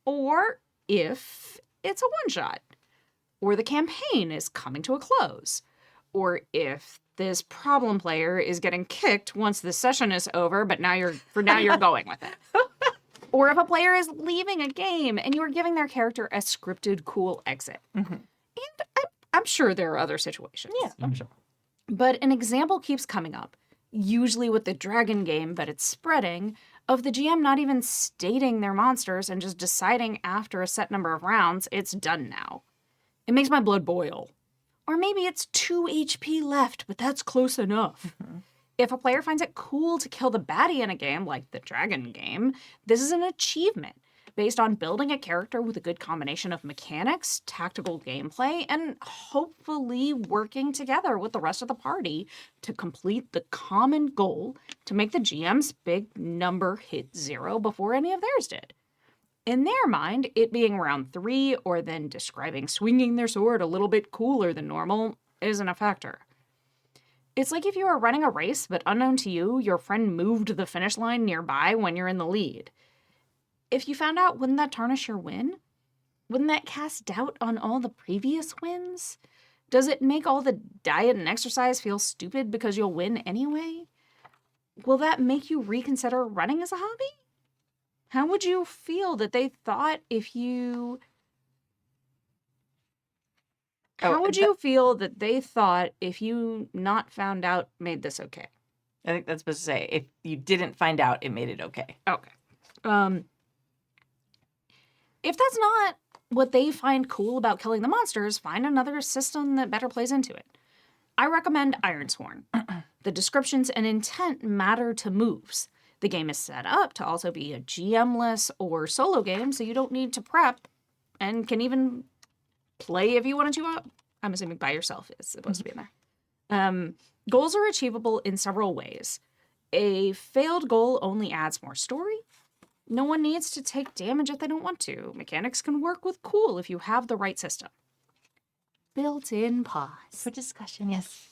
Or if it's a one-shot. Or the campaign is coming to a close. Or if this problem player is getting kicked once the session is over, but now you're going with it. Or if a player is leaving a game and you are giving their character a scripted, cool exit. Mm-hmm. And I'm sure there are other situations. Yeah, I'm sure. But an example keeps coming up, usually with the dragon game, but it's spreading, of the GM not even stating their monsters and just deciding after a set number of rounds, it's done now. It makes my blood boil. Or maybe it's 2 HP left, but that's close enough. Mm-hmm. If a player finds it cool to kill the baddie in a game, like the dragon game, this is an achievement based on building a character with a good combination of mechanics, tactical gameplay, and hopefully working together with the rest of the party to complete the common goal to make the GM's big number hit 0 before any of theirs did. In their mind, it being round 3 or then describing swinging their sword a little bit cooler than normal isn't a factor. It's like if you were running a race, but unknown to you, your friend moved the finish line nearby when you're in the lead. If you found out, wouldn't that tarnish your win? Wouldn't that cast doubt on all the previous wins? Does it make all the diet and exercise feel stupid because you'll win anyway? Will that make you reconsider running as a hobby? How would you feel that they thought if you... How would you feel that they thought if you not found out made this okay? I think that's supposed to say, if you didn't find out, it made it okay. Okay. If that's not what they find cool about killing the monsters, find another system that better plays into it. I recommend Ironsworn. The descriptions and intent matter to moves. The game is set up to also be a GM-less or solo game, so you don't need to prep and can even play if you wanted to. I'm assuming by yourself is supposed to be in there. Goals are achievable in several ways. A failed goal only adds more story. No one needs to take damage if they don't want to. Mechanics can work with cool if you have the right system. Built-in pause. For discussion, yes.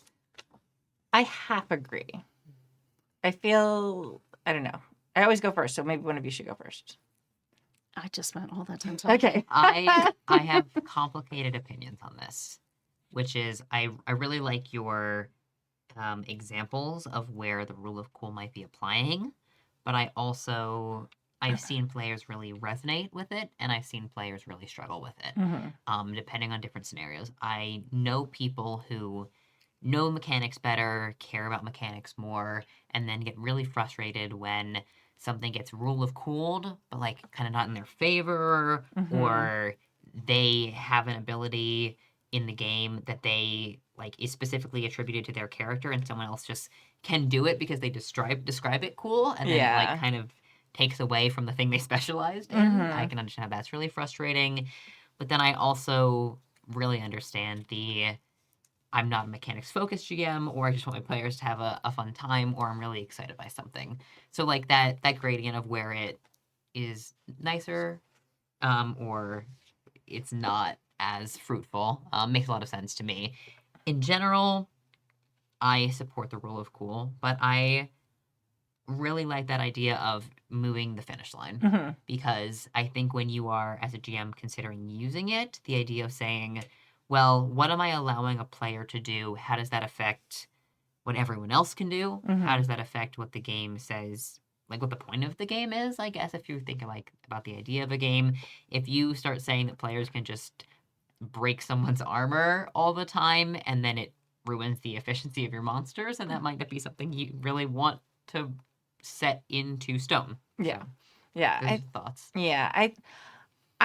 I half agree. I feel, I don't know. I always go first, so maybe one of you should go first. I just spent all that time talking. Okay. I have complicated opinions on this, which is I really like your examples of where the rule of cool might be applying, but I've seen players really resonate with it, and I've seen players really struggle with it, depending on different scenarios. I know people who know mechanics better, care about mechanics more, and then get really frustrated when something gets rule of cooled, but like kind of not in their favor, or they have an ability in the game that they like is specifically attributed to their character, and someone else just can do it because they describe it cool, and then like kind of takes away from the thing they specialized in. I can understand how that's really frustrating, but then I also really understand I'm not a mechanics-focused GM, or I just want my players to have a fun time, or I'm really excited by something. So, like, that gradient of where it is nicer, or it's not as fruitful, makes a lot of sense to me. In general, I support the rule of cool, but I really like that idea of moving the finish line, because I think when you are, as a GM, considering using it, the idea of saying, well, what am I allowing a player to do? How does that affect what everyone else can do? How does that affect what the game says, like what the point of the game is, I guess, if you're thinking like about the idea of a game. If you start saying that players can just break someone's armor all the time and then it ruins the efficiency of your monsters, and that might not be something you really want to set into stone. Yeah. Thoughts. Yeah.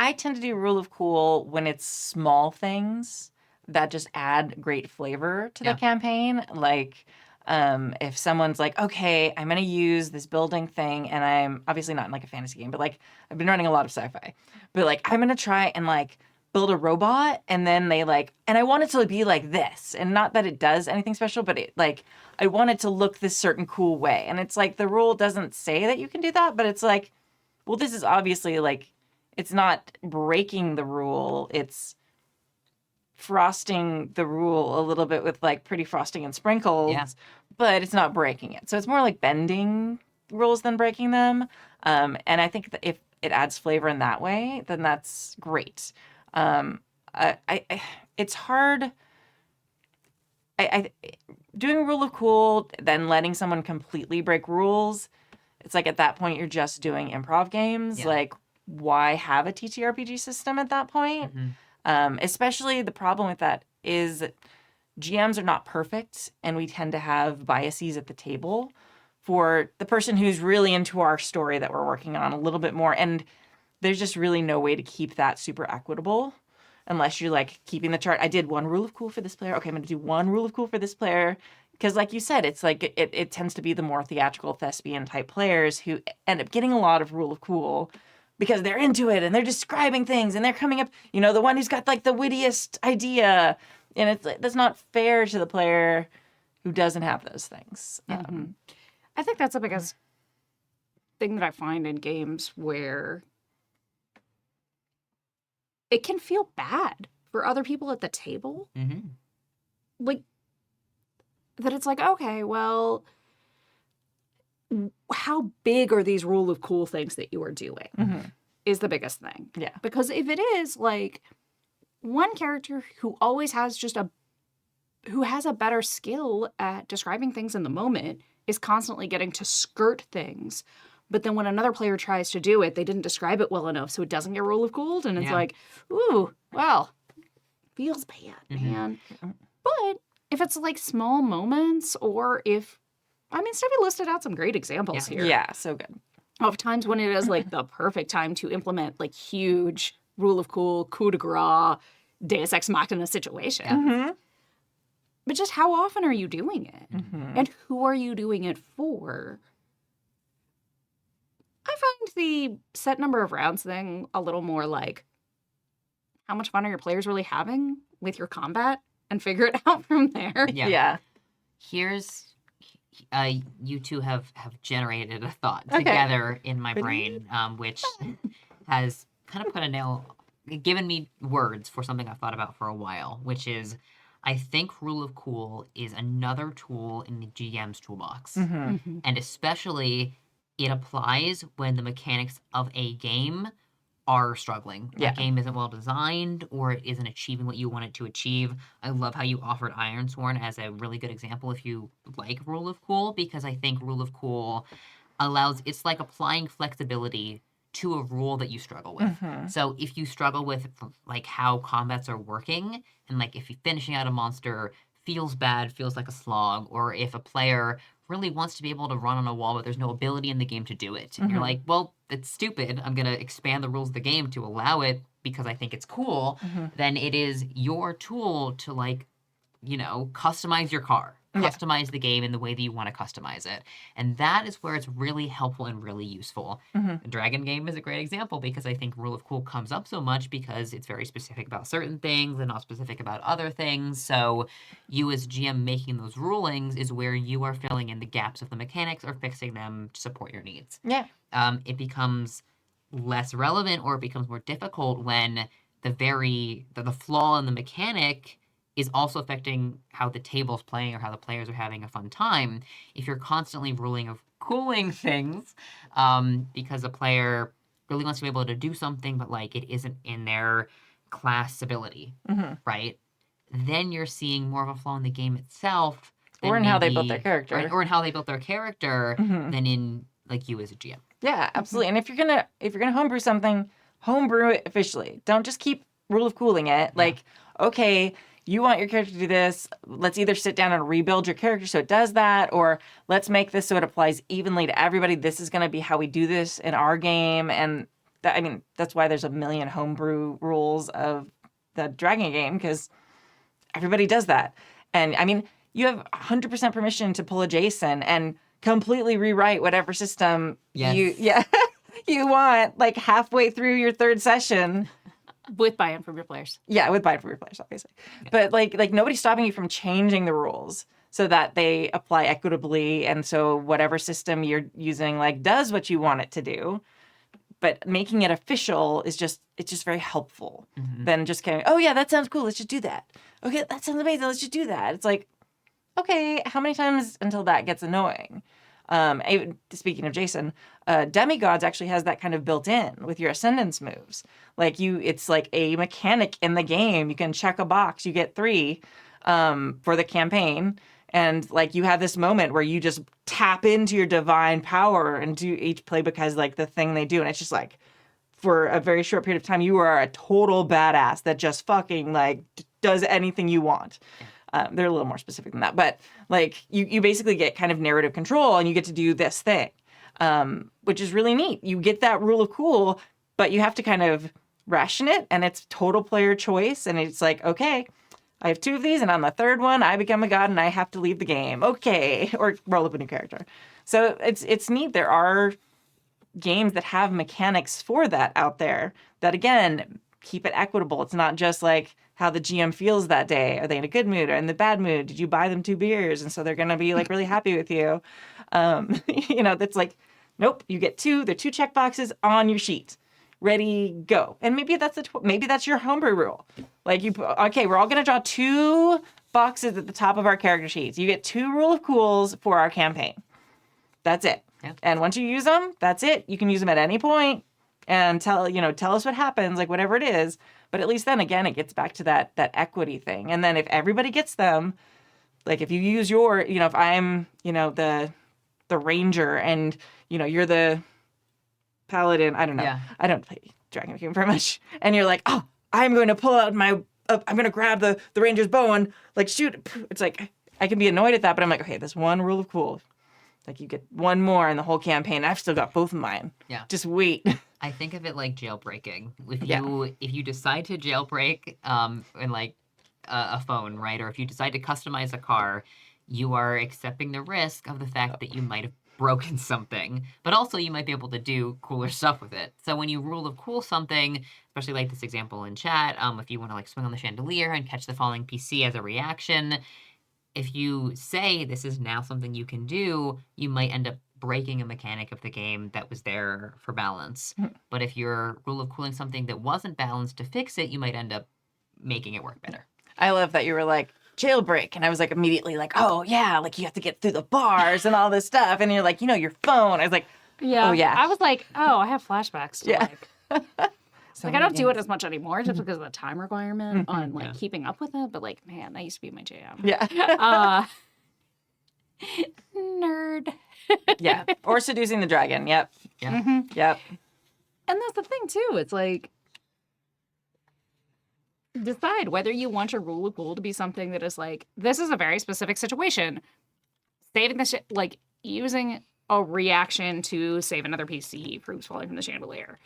I tend to do rule of cool when it's small things that just add great flavor to the campaign. Like, if someone's like, okay, I'm going to use this building thing, and I'm obviously not in like a fantasy game, but like I've been running a lot of sci-fi, but like I'm going to try and like build a robot and then they like, and I want it to be like this, and not that it does anything special, but it like, I want it to look this certain cool way. And it's like, the rule doesn't say that you can do that, but it's like, well, this is obviously like, it's not breaking the rule. It's frosting the rule a little bit with like pretty frosting and sprinkles, but it's not breaking it. So it's more like bending rules than breaking them. And I think that if it adds flavor in that way, then that's great. It's hard. Doing rule of cool, then letting someone completely break rules. It's like at that point you're just doing improv games. Like, why have a TTRPG system at that point? Especially the problem with that is that GMs are not perfect, and we tend to have biases at the table for the person who's really into our story that we're working on a little bit more. And there's just really no way to keep that super equitable unless you're like keeping the chart. I did one rule of cool for this player. Okay, I'm going to do one rule of cool for this player. Because like you said, it's like it tends to be the more theatrical thespian type players who end up getting a lot of rule of cool because they're into it and they're describing things and they're coming up, you know, the one who's got like the wittiest idea. And it's like, that's not fair to the player who doesn't have those things. I think that's the biggest thing that I find in games where it can feel bad for other people at the table. Like, that it's like, okay, well, how big are these rule of cool things that you are doing is the biggest thing. Yeah. Because if it is like one character who always has who has a better skill at describing things in the moment is constantly getting to skirt things. But then when another player tries to do it, they didn't describe it well enough, so it doesn't get rule of cooled. And it's like, ooh, well, feels bad, man. But if it's like small moments, or if, I mean, Steffi listed out some great examples here. Yeah, so good. Of times when it is like the perfect time to implement like huge rule of cool, coup de grace, Deus Ex Machina situation. But just how often are you doing it? And who are you doing it for? I find the set number of rounds thing a little more like, how much fun are your players really having with your combat? And figure it out from there. Here's, you two have generated a thought together in my brain, which has kind of put a nail, given me words for something I've thought about for a while, which is, I think rule of cool is another tool in the GM's toolbox. And especially, it applies when the mechanics of a game are struggling. That game isn't well designed, or it isn't achieving what you want it to achieve. I love how you offered Ironsworn as a really good example if you like rule of cool, because I think rule of cool allows, it's like applying flexibility to a rule that you struggle with. So if you struggle with like how combats are working, and like if you're finishing out a monster feels bad, feels like a slog, or if a player really wants to be able to run on a wall, but there's no ability in the game to do it. And you're like, well, it's stupid. I'm going to expand the rules of the game to allow it because I think it's cool. Then it is your tool to, like, you know, customize your car. Customize the game in the way that you want to customize it. And that is where it's really helpful and really useful. The Dragon game is a great example because I think rule of cool comes up so much because it's very specific about certain things and not specific about other things. So you as GM making those rulings is where you are filling in the gaps of the mechanics or fixing them to support your needs. It becomes less relevant, or it becomes more difficult when the flaw in the mechanic is also affecting how the table's playing or how the players are having a fun time. If you're constantly ruling of cooling things because a player really wants to be able to do something, but like it isn't in their class ability, right? Then you're seeing more of a flaw in the game itself. Or in how they built their character. Right, or in how they built their character than in like you as a GM. Yeah, absolutely. And if you're gonna homebrew something, homebrew it officially. Don't just keep rule of cooling it. Like, okay, you want your character to do this, let's either sit down and rebuild your character so it does that, or let's make this so it applies evenly to everybody. This is going to be how we do this in our game. And that's why there's a million homebrew rules of the Dragon game, because everybody does that. And I mean, you have 100% permission to pull a Jason and completely rewrite whatever system you want, like halfway through your third session. With buy-in from your players. Yeah, with buy-in from your players, obviously. But like nobody's stopping you from changing the rules so that they apply equitably, and so whatever system you're using like does what you want it to do. But making it official is just very helpful. Than just going, oh yeah, that sounds cool. Let's just do that. Okay, that sounds amazing. Let's just do that. It's like, okay, how many times until that gets annoying? Speaking of Jason, Demigods actually has that kind of built in with your Ascendance moves. Like it's like a mechanic in the game. You can check a box. You get 3 for the campaign. And like you have this moment where you just tap into your divine power and do each play because like the thing they do. And it's just like for a very short period of time, you are a total badass that just fucking like does anything you want. They're a little more specific than that, but like you basically get kind of narrative control and you get to do this thing, which is really neat. You get that rule of cool, but you have to kind of ration it, and it's total player choice. And it's like, okay, I have 2 of these, and on the 3rd one, I become a god and I have to leave the game. Okay, or roll up a new character. So it's neat. There are games that have mechanics for that out there that, again, keep it equitable. It's not just like how the GM feels that day. Are they in a good mood or in the bad mood? Did you buy them 2 beers? And so they're going to be like really happy with you. That's like, nope, you get 2. They're 2 check boxes on your sheet. Ready, go. And maybe that's your homebrew rule. Like okay, we're all going to draw 2 boxes at the top of our character sheets. You get 2 rule of cools for our campaign. That's it. Yeah. And once you use them, that's it. You can use them at any point and tell us what happens, like whatever it is. But at least then again, it gets back to that equity thing. And then if everybody gets them, like if you use your, if I'm, the ranger and, you're the paladin, I don't know. Yeah. I don't play Dragon Game very much. And you're like, oh, I'm going to pull out I'm going to grab the ranger's bow and like shoot. It's like, I can be annoyed at that, but I'm like, okay, this one rule of cool. Like you get 1 more in the whole campaign. I've still got both of mine. Yeah. Just wait. I think of it like jailbreaking. If Yeah. you decide to jailbreak in like a phone, right, or if you decide to customize a car, you are accepting the risk of the fact that you might have broken something, but also you might be able to do cooler stuff with it. So when you rule of cool something, especially like this example in chat, if you want to like swing on the chandelier and catch the falling PC as a reaction, if you say this is now something you can do, you might end up breaking a mechanic of the game that was there for balance. But if you're rule of cooling something that wasn't balanced to fix it, you might end up making it work better. I love that you were like, jailbreak. And I was like, immediately like, oh, yeah, like you have to get through the bars and all this stuff. And you're like, your phone. I was like, Yeah. Oh, yeah. I was like, oh, I have flashbacks to Yeah. like I don't do it as much anymore just because of the time requirement on like keeping up with it. But like, man, that used to be my jam. Yeah. Nerd. Yeah. Or seducing the dragon. Yep. Yeah. Yep. And that's the thing too. It's like decide whether you want your rule of cool to be something that is like, this is a very specific situation. Saving the shit, like using a reaction to save another PC proves falling from the chandelier.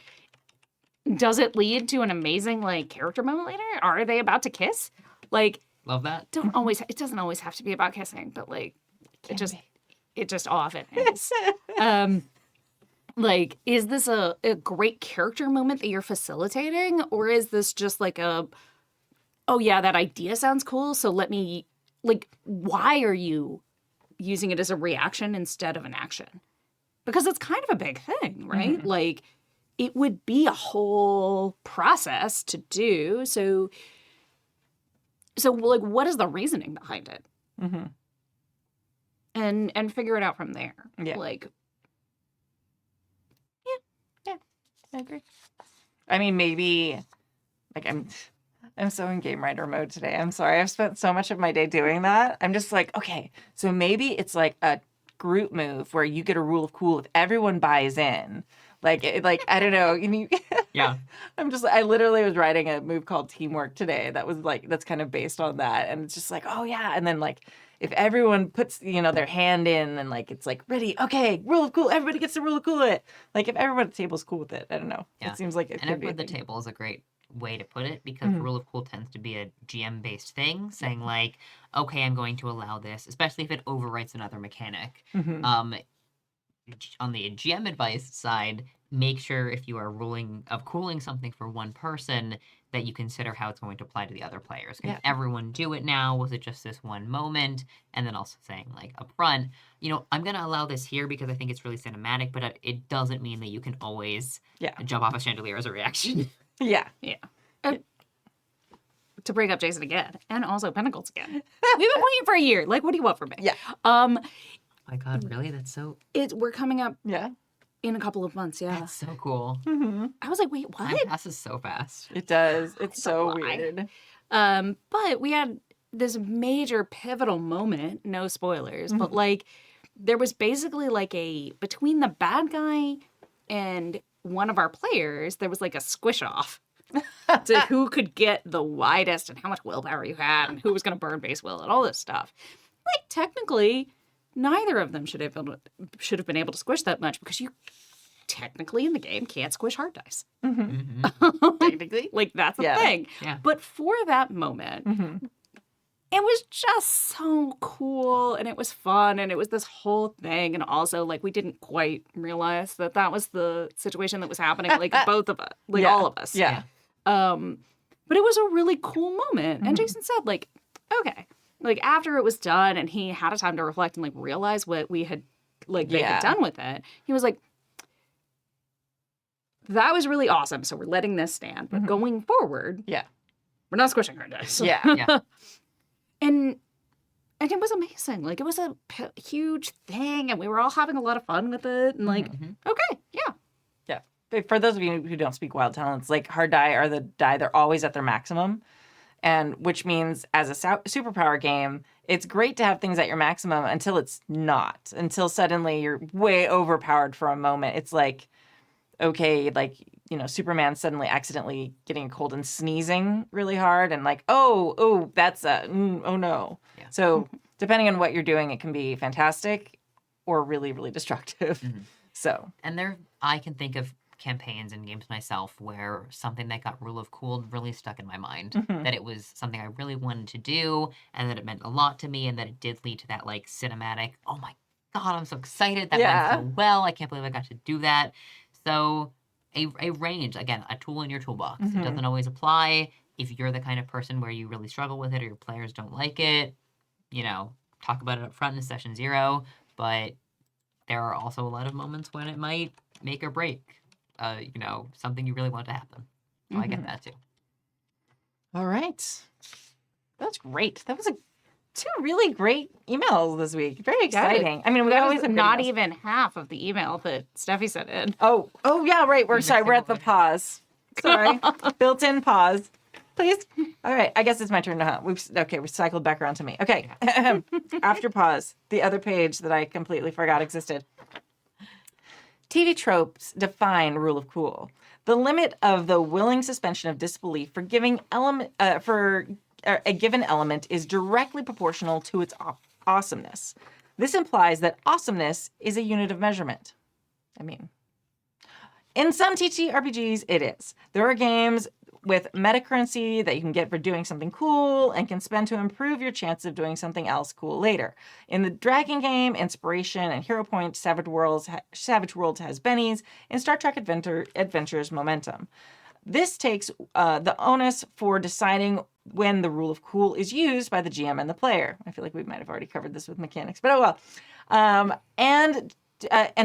Does it lead to an amazing like character moment later? Are they about to kiss? Like, Love that. it doesn't always have to be about kissing, but like it just often is. Like, is this a great character moment that you're facilitating? Or is this just like oh yeah, that idea sounds cool, so let me, like, why are you using it as a reaction instead of an action? Because it's kind of a big thing, right? Mm-hmm. Like, it would be a whole process to do. So like, what is the reasoning behind it? Mm-hmm. And figure it out from there. Yeah. Like, I agree. I mean, maybe, like, I'm so in game writer mode today. I'm sorry. I've spent so much of my day doing that. I'm just like, okay, so maybe it's like a group move where you get a rule of cool if everyone buys in. Like I don't know. Yeah. I literally was writing a move called Teamwork today that was like, that's kind of based on that. And it's just like, oh yeah. And then like, if everyone puts, their hand in and like, it's like, ready, okay, rule of cool, everybody gets to rule of cool it. Like if everyone at the table's cool with it, I don't know. Yeah. It seems like it And could be. everyone at the table is a great way to put it because rule of cool tends to be a GM-based thing, saying like, okay, I'm going to allow this, especially if it overwrites another mechanic. Mm-hmm. On the GM advice side, make sure if you are ruling of cooling something for one person that you consider how it's going to apply to the other players. Can Yeah. everyone do it now? Was it just this one moment? And then also saying, like, up front, I'm going to allow this here because I think it's really cinematic, but it doesn't mean that you can always jump off a chandelier as a reaction. Yeah. Yeah. To bring up Jason again, and also Pentacles again. We've been waiting for a year. Like, what do you want from me? Yeah. My God, really? That's so We're coming up Yeah. in a couple of months, yeah. that's so cool. I was like, wait, Time what? passes so fast. It does. It's so lie. weird. But we had this major pivotal moment, no spoilers, but like there was basically like between the bad guy and one of our players, there was like a squish off to who could get the widest and how much willpower you had and who was going to burn base will and all this stuff. Like technically, neither of them should have been able to squish that much because you technically in the game can't squish hard dice. Technically. Like that's the Yeah. thing. Yeah. But for that moment, it was just so cool and it was fun and it was this whole thing. And also, like, we didn't quite realize that was the situation that was happening, like, both of us, like, all of us. Yeah. But it was a really cool moment. And Jason said, like, okay. Like, after it was done and he had a time to reflect and, like, realize what we had, like, they had done with it, he was like, that was really awesome. So we're letting this stand. But going forward, Yeah. we're not squishing hard dice. Yeah. Yeah. And it was amazing. Like, it was a huge thing, and we were all having a lot of fun with it. And, like, okay, yeah. Yeah. But for those of you who don't speak Wild Talents, like hard die are the die, they're always at their maximum. And which means as a superpower game, it's great to have things at your maximum until it's not. Until suddenly you're way overpowered for a moment. It's like, okay, like, Superman suddenly accidentally getting a cold and sneezing really hard and like, oh, that's oh no. Yeah. So depending on what you're doing, it can be fantastic or really, really destructive. So. And I can think of campaigns and games myself where something that got Rule of Cool really stuck in my mind. That it was something I really wanted to do and that it meant a lot to me and that it did lead to that like cinematic, oh my God, I'm so excited. That went so well. I can't believe I got to do that. So a range, again, a tool in your toolbox. It doesn't always apply. If you're the kind of person where you really struggle with it or your players don't like it, talk about it up front in session 0. But there are also a lot of moments when it might make or break, something you really want to happen. So I get that too. All right. That's great. That was two really great emails this week. Very exciting. I mean, we That always was have not great emails. even half of the email that Steffi sent in. Oh, yeah, right. We're sorry. We're at the pause. Sorry. Built-in pause. Please. All right. I guess it's my turn to hunt. We cycled back around to me. Okay. After pause, the other page that I completely forgot existed. TV tropes define Rule of Cool. The limit of the willing suspension of disbelief for a given element is directly proportional to its awesomeness. This implies that awesomeness is a unit of measurement. I mean, in some TTRPGs, it is. There are games with metacurrency that you can get for doing something cool and can spend to improve your chances of doing something else cool later. In the Dragon game, Inspiration, and Hero Point, Savage Worlds has bennies. In Star Trek Adventures, Momentum. This takes the onus for deciding when the Rule of Cool is used by the GM and the player. I feel like we might have already covered this with mechanics, but oh well. And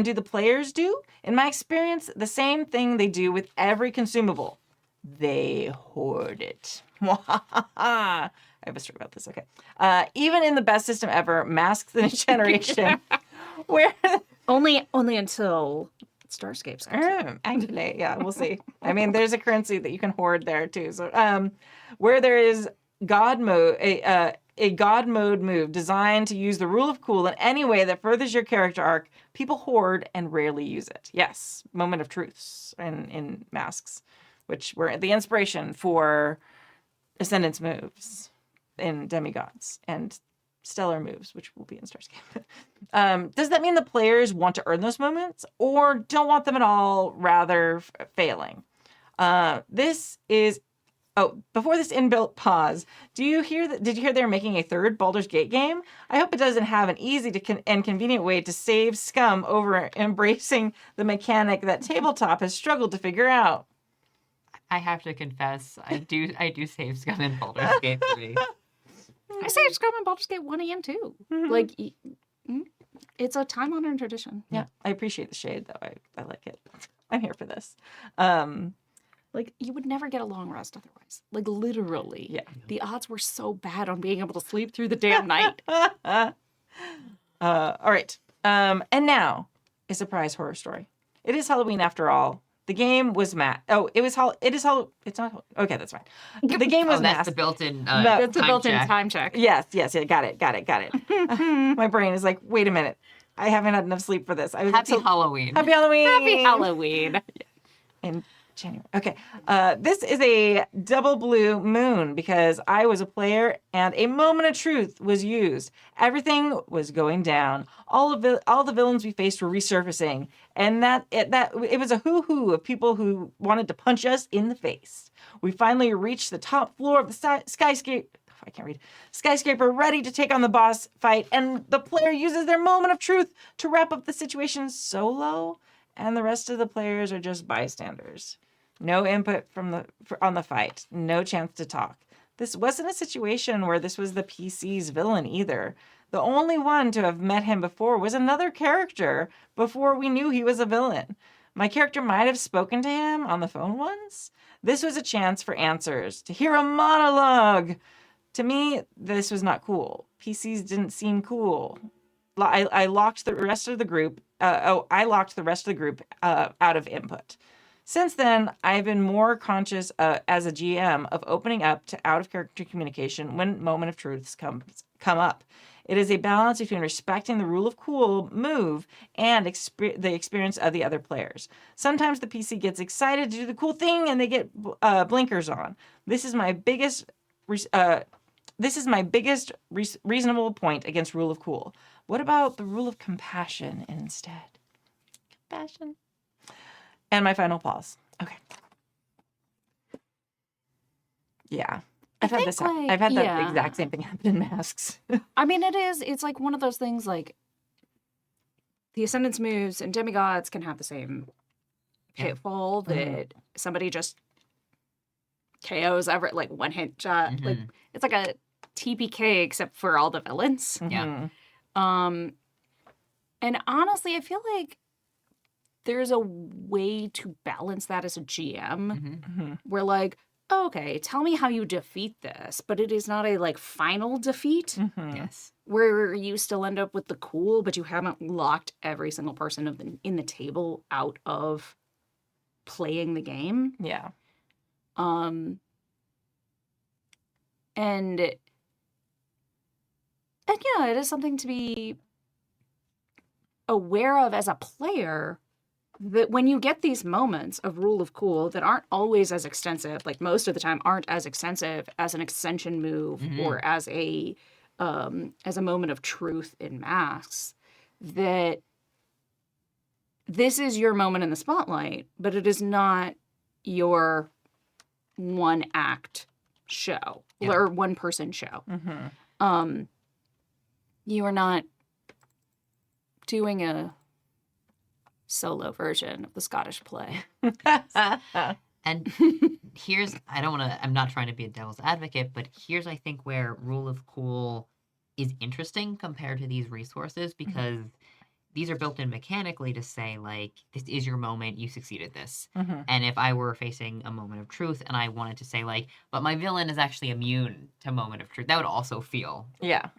do the players do? In my experience, the same thing they do with every consumable. They hoard it. I have a story about this. Okay. Even in the best system ever, Masks in a Generation, where Only until Starscapes comes. Actually, yeah, we'll see. I mean, there's a currency that you can hoard there too. So, where there is God mode, a God mode move designed to use the Rule of Cool in any way that furthers your character arc, people hoard and rarely use it. Yes, Moment of Truths in Masks, which were the inspiration for Ascendance moves in Demigods and Stellar moves, which will be in Starscape. Does that mean the players want to earn those moments or don't want them at all, rather failing? Before this inbuilt pause, did you hear they're making a third Baldur's Gate game? I hope it doesn't have an easy and convenient way to save scum over embracing the mechanic that tabletop has struggled to figure out. I have to confess, I do save Scum in Baldur's Gate 3. I say Scum and Baldur's Gate 1 and 2. Like, it's a time-honored tradition. Yeah, I appreciate the shade though. I like it. I'm here for this. Like, you would never get a long rest otherwise. Like, literally. Yeah. The odds were so bad on being able to sleep through the damn night. All right. And now a surprise horror story. It is Halloween after all. The game was it is it's not. Okay, that's fine. The game was That's masked. the built-in That's a time built-in check. time check. Yes. Yeah, got it. My brain is like, wait a minute. I haven't had enough sleep for this. Happy Halloween. Happy Halloween. Happy Halloween. In January. Okay. This is a double blue moon because I was a player and a moment of truth was used. Everything was going down. All the villains we faced were resurfacing, and it was a hoo-hoo of people who wanted to punch us in the face. We finally reached the top floor of the skyscraper. I can't read. Skyscraper, ready to take on the boss fight, and the player uses their moment of truth to wrap up the situation solo, and the rest of the players are just bystanders. No input on the fight. No chance to talk. This wasn't a situation where this was the PC's villain either. The only one to have met him before was another character before we knew he was a villain. My character might have spoken to him on the phone once. This was a chance for answers, to hear a monologue. To me, this was not cool. PCs didn't seem cool. I locked the rest of the group. I locked the rest of the group out of input. Since then, I've been more conscious as a GM of opening up to out-of-character communication when moment of truths come up. It is a balance between respecting the rule of cool move and the experience of the other players. Sometimes the PC gets excited to do the cool thing and they get blinkers on. This is my biggest reasonable point against rule of cool. What about the rule of compassion instead? Compassion. And my final pause. Okay. Yeah. I've had that exact same thing happen in Masks. I mean, it's like one of those things like the Ascendance moves and demigods can have the same pitfall that somebody just KOs ever, like one hit shot. Like, it's like a TPK except for all the villains. Yeah. And honestly, I feel like there's a way to balance that as a GM where like, okay, tell me how you defeat this, but it is not a like final defeat Yes. where you still end up with the cool, but you haven't locked every single person in the table out of playing the game. Yeah. And yeah, it is something to be aware of as a player, that when you get these moments of rule of cool that aren't always as extensive, like most of the time aren't as extensive as an extension move or as a moment of truth in Masks, that this is your moment in the spotlight, but it is not your one act show or one person show. You are not doing a solo version of the Scottish play. And I'm not trying to be a devil's advocate, but here's, I think, where rule of cool is interesting compared to these resources, because these are built in mechanically to say, like, this is your moment, you succeeded this. And if I were facing a moment of truth and I wanted to say, like, but my villain is actually immune to moment of truth, that would also feel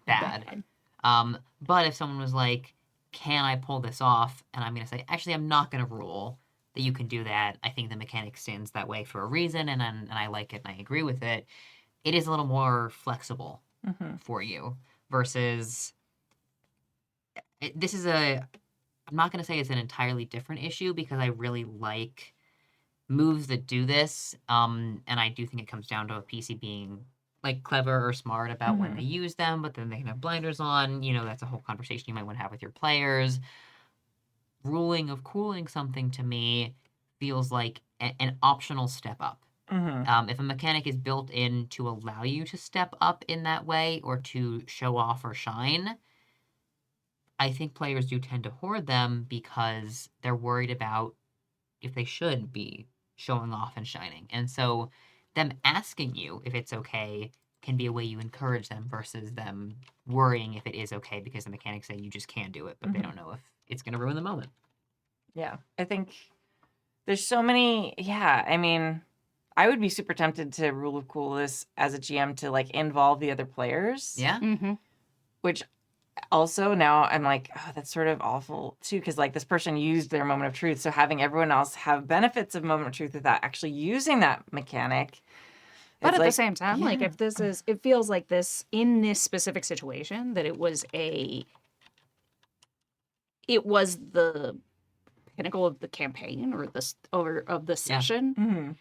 bad. But if someone was like, can I pull this off? And I'm going to say, actually, I'm not going to rule that you can do that. I think the mechanic stands that way for a reason, and I like it and I agree with it. It is a little more flexible for you versus I'm not going to say it's an entirely different issue, because I really like moves that do this. And I do think it comes down to a PC being like clever or smart about when they use them, but then they can have blinders on. You know, that's a whole conversation you might want to have with your players. Ruling of cooling something to me feels like an optional step up. If a mechanic is built in to allow you to step up in that way or to show off or shine, I think players do tend to hoard them because they're worried about if they should be showing off and shining. And so them asking you if it's okay can be a way you encourage them versus them worrying if it is okay because the mechanics say you just can't do it, but they don't know if it's going to ruin the moment. Yeah. I think there's so many. Yeah. I mean, I would be super tempted to rule of cool this as a GM to like involve the other players. Yeah. Mm-hmm. Which also now I'm like, oh, that's sort of awful too, because like this person used their moment of truth. So having everyone else have benefits of moment of truth without actually using that mechanic. But it's at like, the same time, like yeah. if this is, it feels like this in this specific situation that it was the pinnacle of the campaign or of the session. Mhm.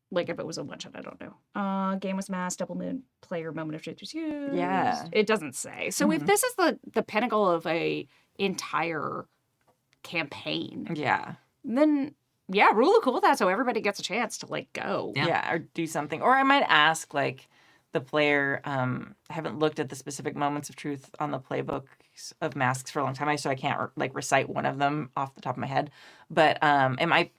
Like if it was a one shot, I don't know. Game was mass, double moon, player moment of truth was used. Yeah. It doesn't say. So if this is the pinnacle of a entire campaign, Yeah. then yeah, rule of cool that so everybody gets a chance to like go. Yeah. Or do something. Or I might ask like the player, I haven't looked at the specific moments of truth on the playbooks of masks for a long time, so I can't like recite one of them off the top of my head. But it might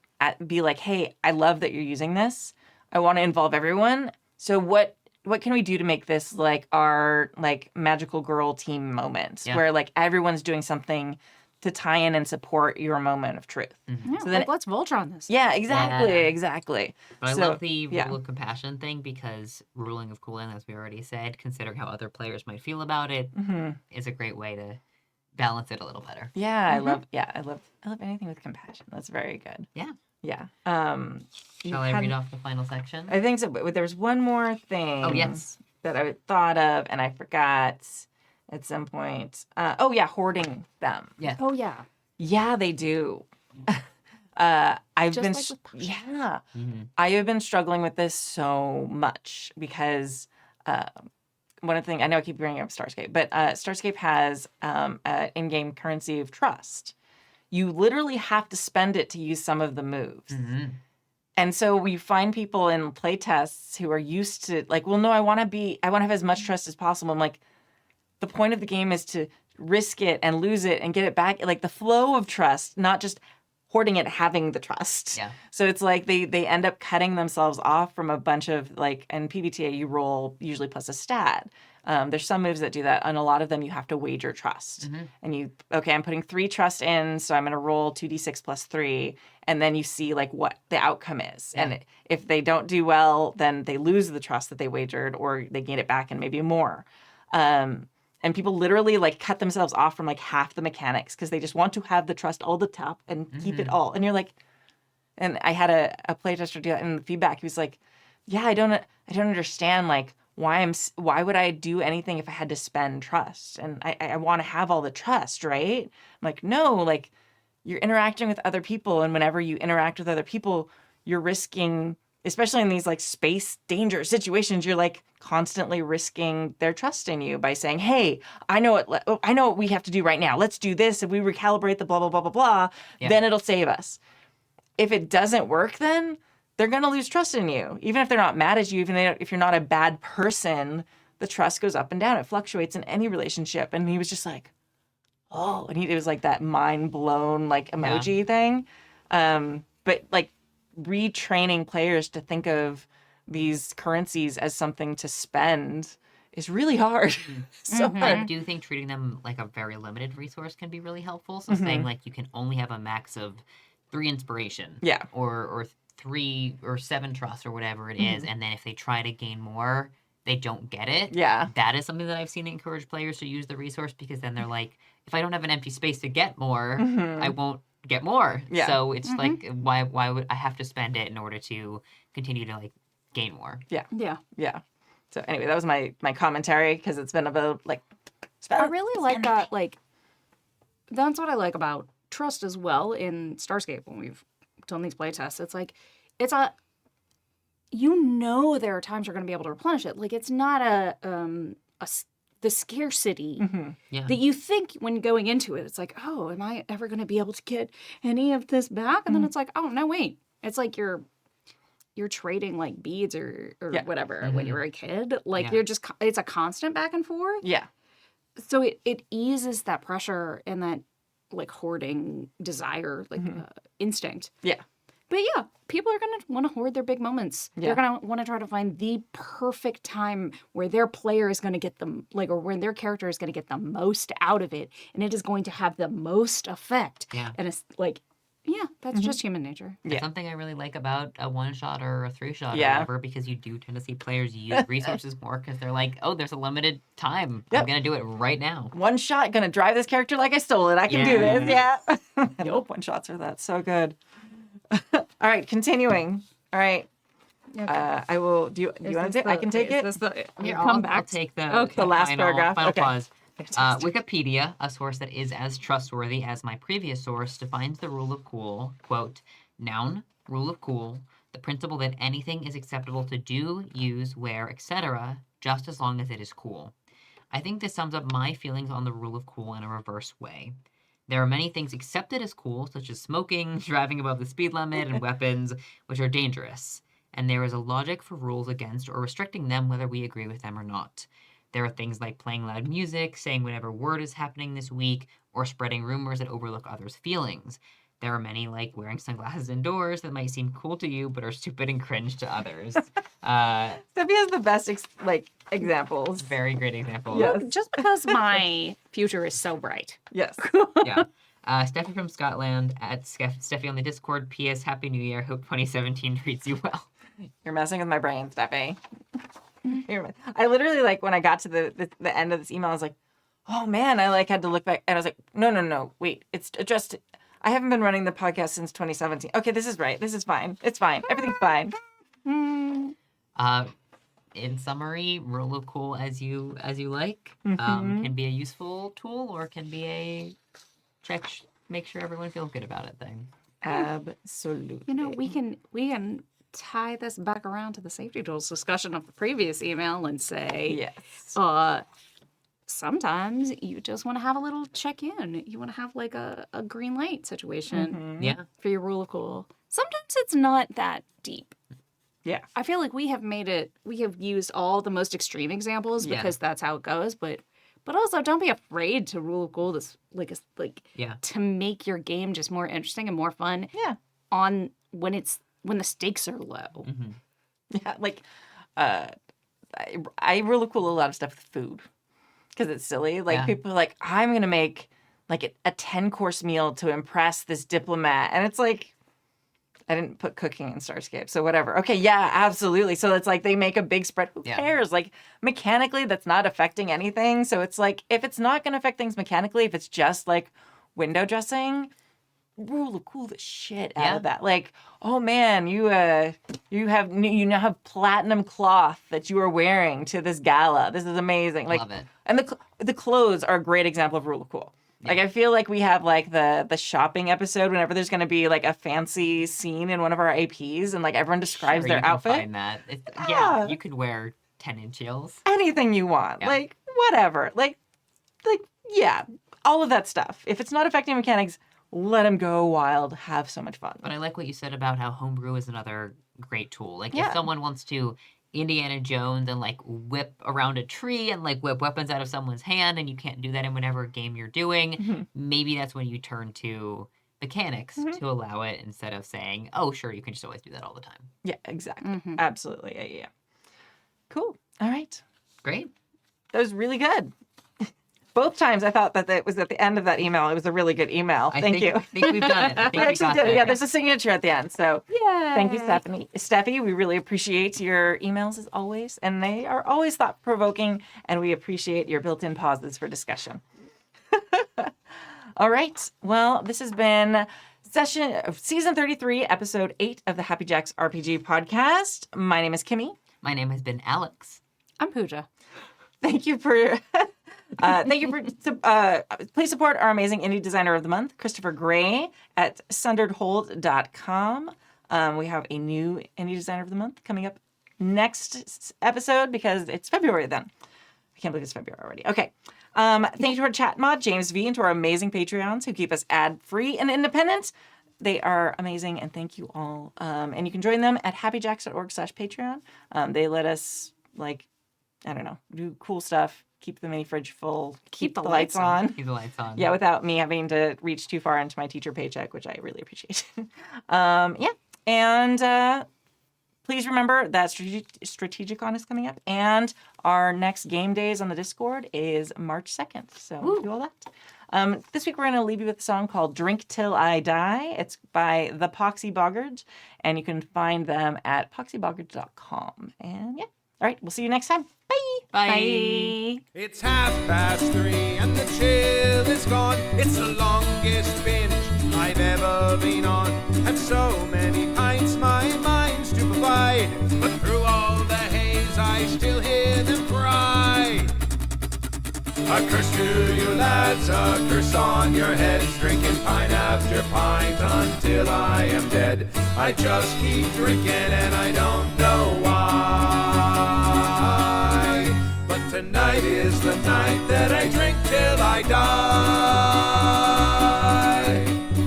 be like, hey, I love that you're using this. I want to involve everyone. So what can we do to make this like our like magical girl team moment where like everyone's doing something to tie in and support your moment of truth. Yeah, So then like, let's Voltron this. Yeah, exactly, Yeah. exactly. But I So, love the yeah. rule of compassion thing because ruling of cooling, as we already said, considering how other players might feel about it, is a great way to balance it a little better. Yeah, I love anything with compassion. That's very good. Yeah. Yeah. Shall I read off the final section? I think so, but there's one more thing. Oh, yes. That I thought of and I forgot at some point. Hoarding them. Yeah. Oh yeah. Yeah, they do. I've Just been like with potions. yeah. Mm-hmm. I have been struggling with this so much because one of the things I know I keep bringing up Starscape, but Starscape has an in-game currency of trust. You literally have to spend it to use some of the moves. Mm-hmm. And so we find people in play tests who are used to like, well, no, I want to have as much trust as possible. I'm like, the point of the game is to risk it and lose it and get it back. Like the flow of trust, not just hoarding it, having the trust. Yeah. So it's like they end up cutting themselves off from a bunch of like, in PBTA you roll usually plus a stat. There's some moves that do that, and a lot of them you have to wager trust. And I'm putting 3 trust in, so I'm going to roll 2d6 plus 3, and then you see like what the outcome is. Yeah. And if they don't do well, then they lose the trust that they wagered, or they gain it back and maybe more. And people literally like cut themselves off from like half the mechanics because they just want to have the trust all the top and keep it all. And you're like, and I had a playtester do that in the feedback. He was like, yeah, I don't understand like why would I do anything if I had to spend trust? And I want to have all the trust, right? I'm like, no, like you're interacting with other people. And whenever you interact with other people, you're risking, especially in these like space danger situations, you're like constantly risking their trust in you by saying, hey, I know what we have to do right now. Let's do this. If we recalibrate the blah, blah, blah, blah, blah, then it'll save us. If it doesn't work, then they're going to lose trust in you. Even if they're not mad at you, if you're not a bad person, the trust goes up and down. It fluctuates in any relationship. And he was just like, oh, and it was like that mind blown like emoji thing. But like retraining players to think of these currencies as something to spend is really hard. So I hard. do think treating them like a very limited resource can be really helpful. So saying like you can only have a max of 3 inspiration. Yeah. Or 3 or 7 trust or whatever it is, and then if they try to gain more, they don't get it. Yeah. That is something that I've seen encourage players to use the resource because then they're like, if I don't have an empty space to get more, I won't get more. Yeah. So it's like why would I have to spend it in order to continue to like gain more? Yeah. Yeah. So anyway, that was my commentary because it's been about like. I really like that. Like, that's what I like about trust as well in Starscape when we've done these playtests. It's like, there are times you're going to be able to replenish it. Like, it's not the scarcity that you think when going into it. It's like, oh, am I ever going to be able to get any of this back? And then it's like, oh no, wait. It's like you're trading like beads or whatever when you were a kid. Like it's a constant back and forth. Yeah. So it eases that pressure and that like hoarding desire, like instinct. Yeah. But yeah, people are going to want to hoard their big moments. Yeah. They're going to want to try to find the perfect time where their player is going to get them, like, or when their character is going to get the most out of it. And it is going to have the most effect. Yeah. And it's like, yeah, that's just human nature. It's something I really like about a one-shot or a three-shot or Yeah. whatever, because you do tend to see players use resources more because they're like, oh, there's a limited time. Yep. I'm going to do it right now. One shot, gonna drive this character like I stole it. I can do this. Yeah. I love one shots are that. So good. All right, continuing. All right. I will. Do you want to take? I can take it. Here, come I'll back. take the The last paragraph. Final Okay. pause. Wikipedia, a source that is as trustworthy as my previous source, defines the rule of cool, quote, noun, rule of cool, the principle that anything is acceptable to do, use, wear, etc., just as long as it is cool. I think this sums up my feelings on the rule of cool in a reverse way. There are many things accepted as cool, such as smoking, driving above the speed limit, and weapons, which are dangerous. And there is a logic for rules against or restricting them whether we agree with them or not. There are things like playing loud music, saying whatever word is happening this week, or spreading rumors that overlook others' feelings. There are many, like wearing sunglasses indoors, that might seem cool to you, but are stupid and cringe to others. Steffi has the best examples. Very great example. Yes. Just because my future is so bright. Yes. Yeah. Steffi from Scotland at Steffi on the Discord. P.S. Happy New Year. Hope 2017 treats you well. You're messing with my brain, Steffi. I literally, like, when I got to the end of this email, I was like, oh man, I like had to look back and I was like, no, wait, it's addressed. I haven't been running the podcast since 2017. Okay, this is right. This is fine. It's fine. Everything's fine. In summary, rule of cool as you like can be a useful tool or can be a make sure everyone feels good about it thing. Absolutely. You know, we can tie this back around to the safety tools discussion of the previous email and say, Yes. Sometimes you just want to have a little check-in. You want to have like a green light situation Yeah. for your rule of cool. Sometimes it's not that deep. Yeah. I feel like we have used all the most extreme examples Yeah. because that's how it goes, but also don't be afraid to rule of cool this Yeah. to make your game just more interesting and more fun. Yeah. On when the stakes are low. Yeah. Like, I really cool a lot of stuff with food because it's silly. Like, Yeah. people are like, I'm going to make like a 10-course meal to impress this diplomat. And it's like, I didn't put cooking in Starscape, so whatever. Okay, yeah, absolutely. So it's like they make a big spread. Who Yeah. cares? Like, mechanically, that's not affecting anything. So it's like, if it's not going to affect things mechanically, if it's just like window dressing, rule of cool the shit out Yeah. of that. Like, oh man, you now have platinum cloth that you are wearing to this gala. This is amazing. Like, Love it. and the clothes are a great example of rule of cool. Like, I feel like we have like the shopping episode whenever there's going to be like a fancy scene in one of our APs and like everyone describes Sure, their you can outfit. find that. Yeah. Yeah, you could wear 10-inch heels. Anything you want. Yeah. Like, whatever. Like, yeah, all of that stuff. If it's not affecting mechanics, let them go wild. Have so much fun. But I like what you said about how homebrew is another great tool. Like Yeah. if someone wants to Indiana Jones and like whip around a tree and like whip weapons out of someone's hand, and you can't do that in whatever game you're doing, maybe that's when you turn to mechanics to allow it instead of saying, oh, sure, you can just always do that all the time. Yeah, exactly. Absolutely. Yeah. Cool. All right. Great. That was really good. Both times I thought that it was at the end of that email. It was a really good email. Thank you. I think we've done it. I think We we actually got did. there. Yeah, there's a signature at the end. So Yeah. thank you, Stephanie. Steffi, we really appreciate your emails as always. And they are always thought-provoking. And we appreciate your built-in pauses for discussion. All right. Well, this has been season 33, episode 8 of the Happy Jacks RPG podcast. My name is Kimmy. My name has been Alex. I'm Pooja. Thank you for please support our amazing indie designer of the month, Christopher Gray, at sunderedhold.com. We have a new indie designer of the month coming up next episode because it's February then. I can't believe it's February already. Okay. Thank you to our chat mod, James V, and to our amazing Patreons who keep us ad-free and independent. They are amazing, and thank you all. And you can join them at happyjacks.org/Patreon. They let us, like, I don't know, do cool stuff, keep the mini fridge full, keep the lights on. Keep the lights on. Yeah, without me having to reach too far into my teacher paycheck, which I really appreciate. Yeah. And please remember that Strategicon is coming up, and our next game days on the Discord is March 2nd. So do all that. This week we're going to leave you with a song called Drink Till I Die. It's by the Poxy Boggards, and you can find them at poxyboggards.com. And yeah, all right, we'll see you next time. Bye. Bye. It's 3:30 and the chill is gone. It's the longest binge I've ever been on. And so many pints my mind's to provide. But through all the haze I still hear them cry. A curse to you lads, a curse on your heads. Drinking pint after pint until I am dead. I just keep drinking and I don't know why. But tonight is the night that I drink till I die.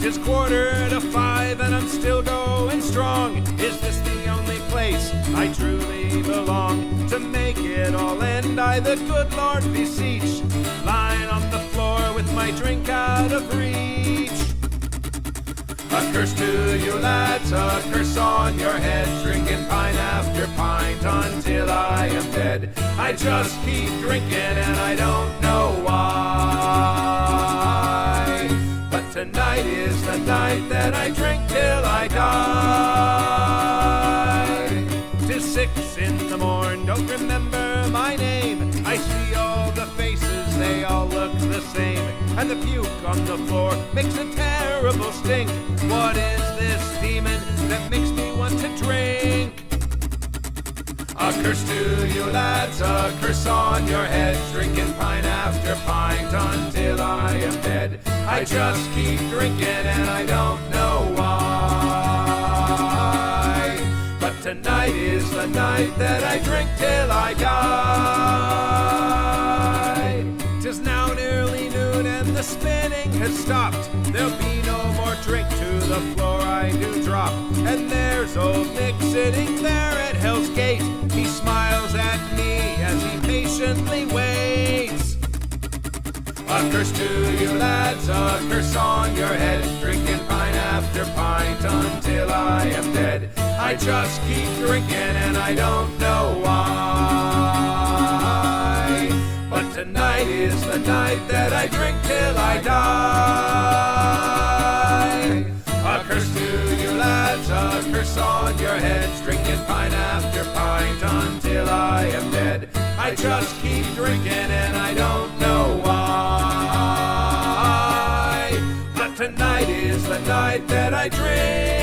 It's 4:45 and I'm still going strong. Is this the only place I truly belong? To make it all end, I the good Lord beseech, lying on the floor with my drink out of reach. A curse to you lads, a curse on your heads. Drinking pint after pint until I am dead. I just keep drinking and I don't know why. But tonight is the night that I drink till I die. 'Tis 6 in the morn, don't remember my name. I see all the faces, they all look the same. And the puke on the floor makes a terrible stink. What is this demon that makes me want to drink? A curse to you lads, a curse on your heads. Drinking pint after pint until I am dead. I just keep drinking and I don't know why. But tonight is the night that I drink till I die. 'Tis now nearly noon and the spinning has stopped. There'll be no more drink, to the floor I do drop. And there's old Nick sitting there at Hell's Gate. He smiles at me as he patiently waits. A curse to you lads, a curse on your heads. Drinking pint after pint until I am dead. I just keep drinking and I don't know why. But tonight is the night that I drink till I die. A curse to you lads, a curse on your heads. Drinking pint after pint until I am dead. I just keep drinking and I don't know why. But tonight is the night that I drink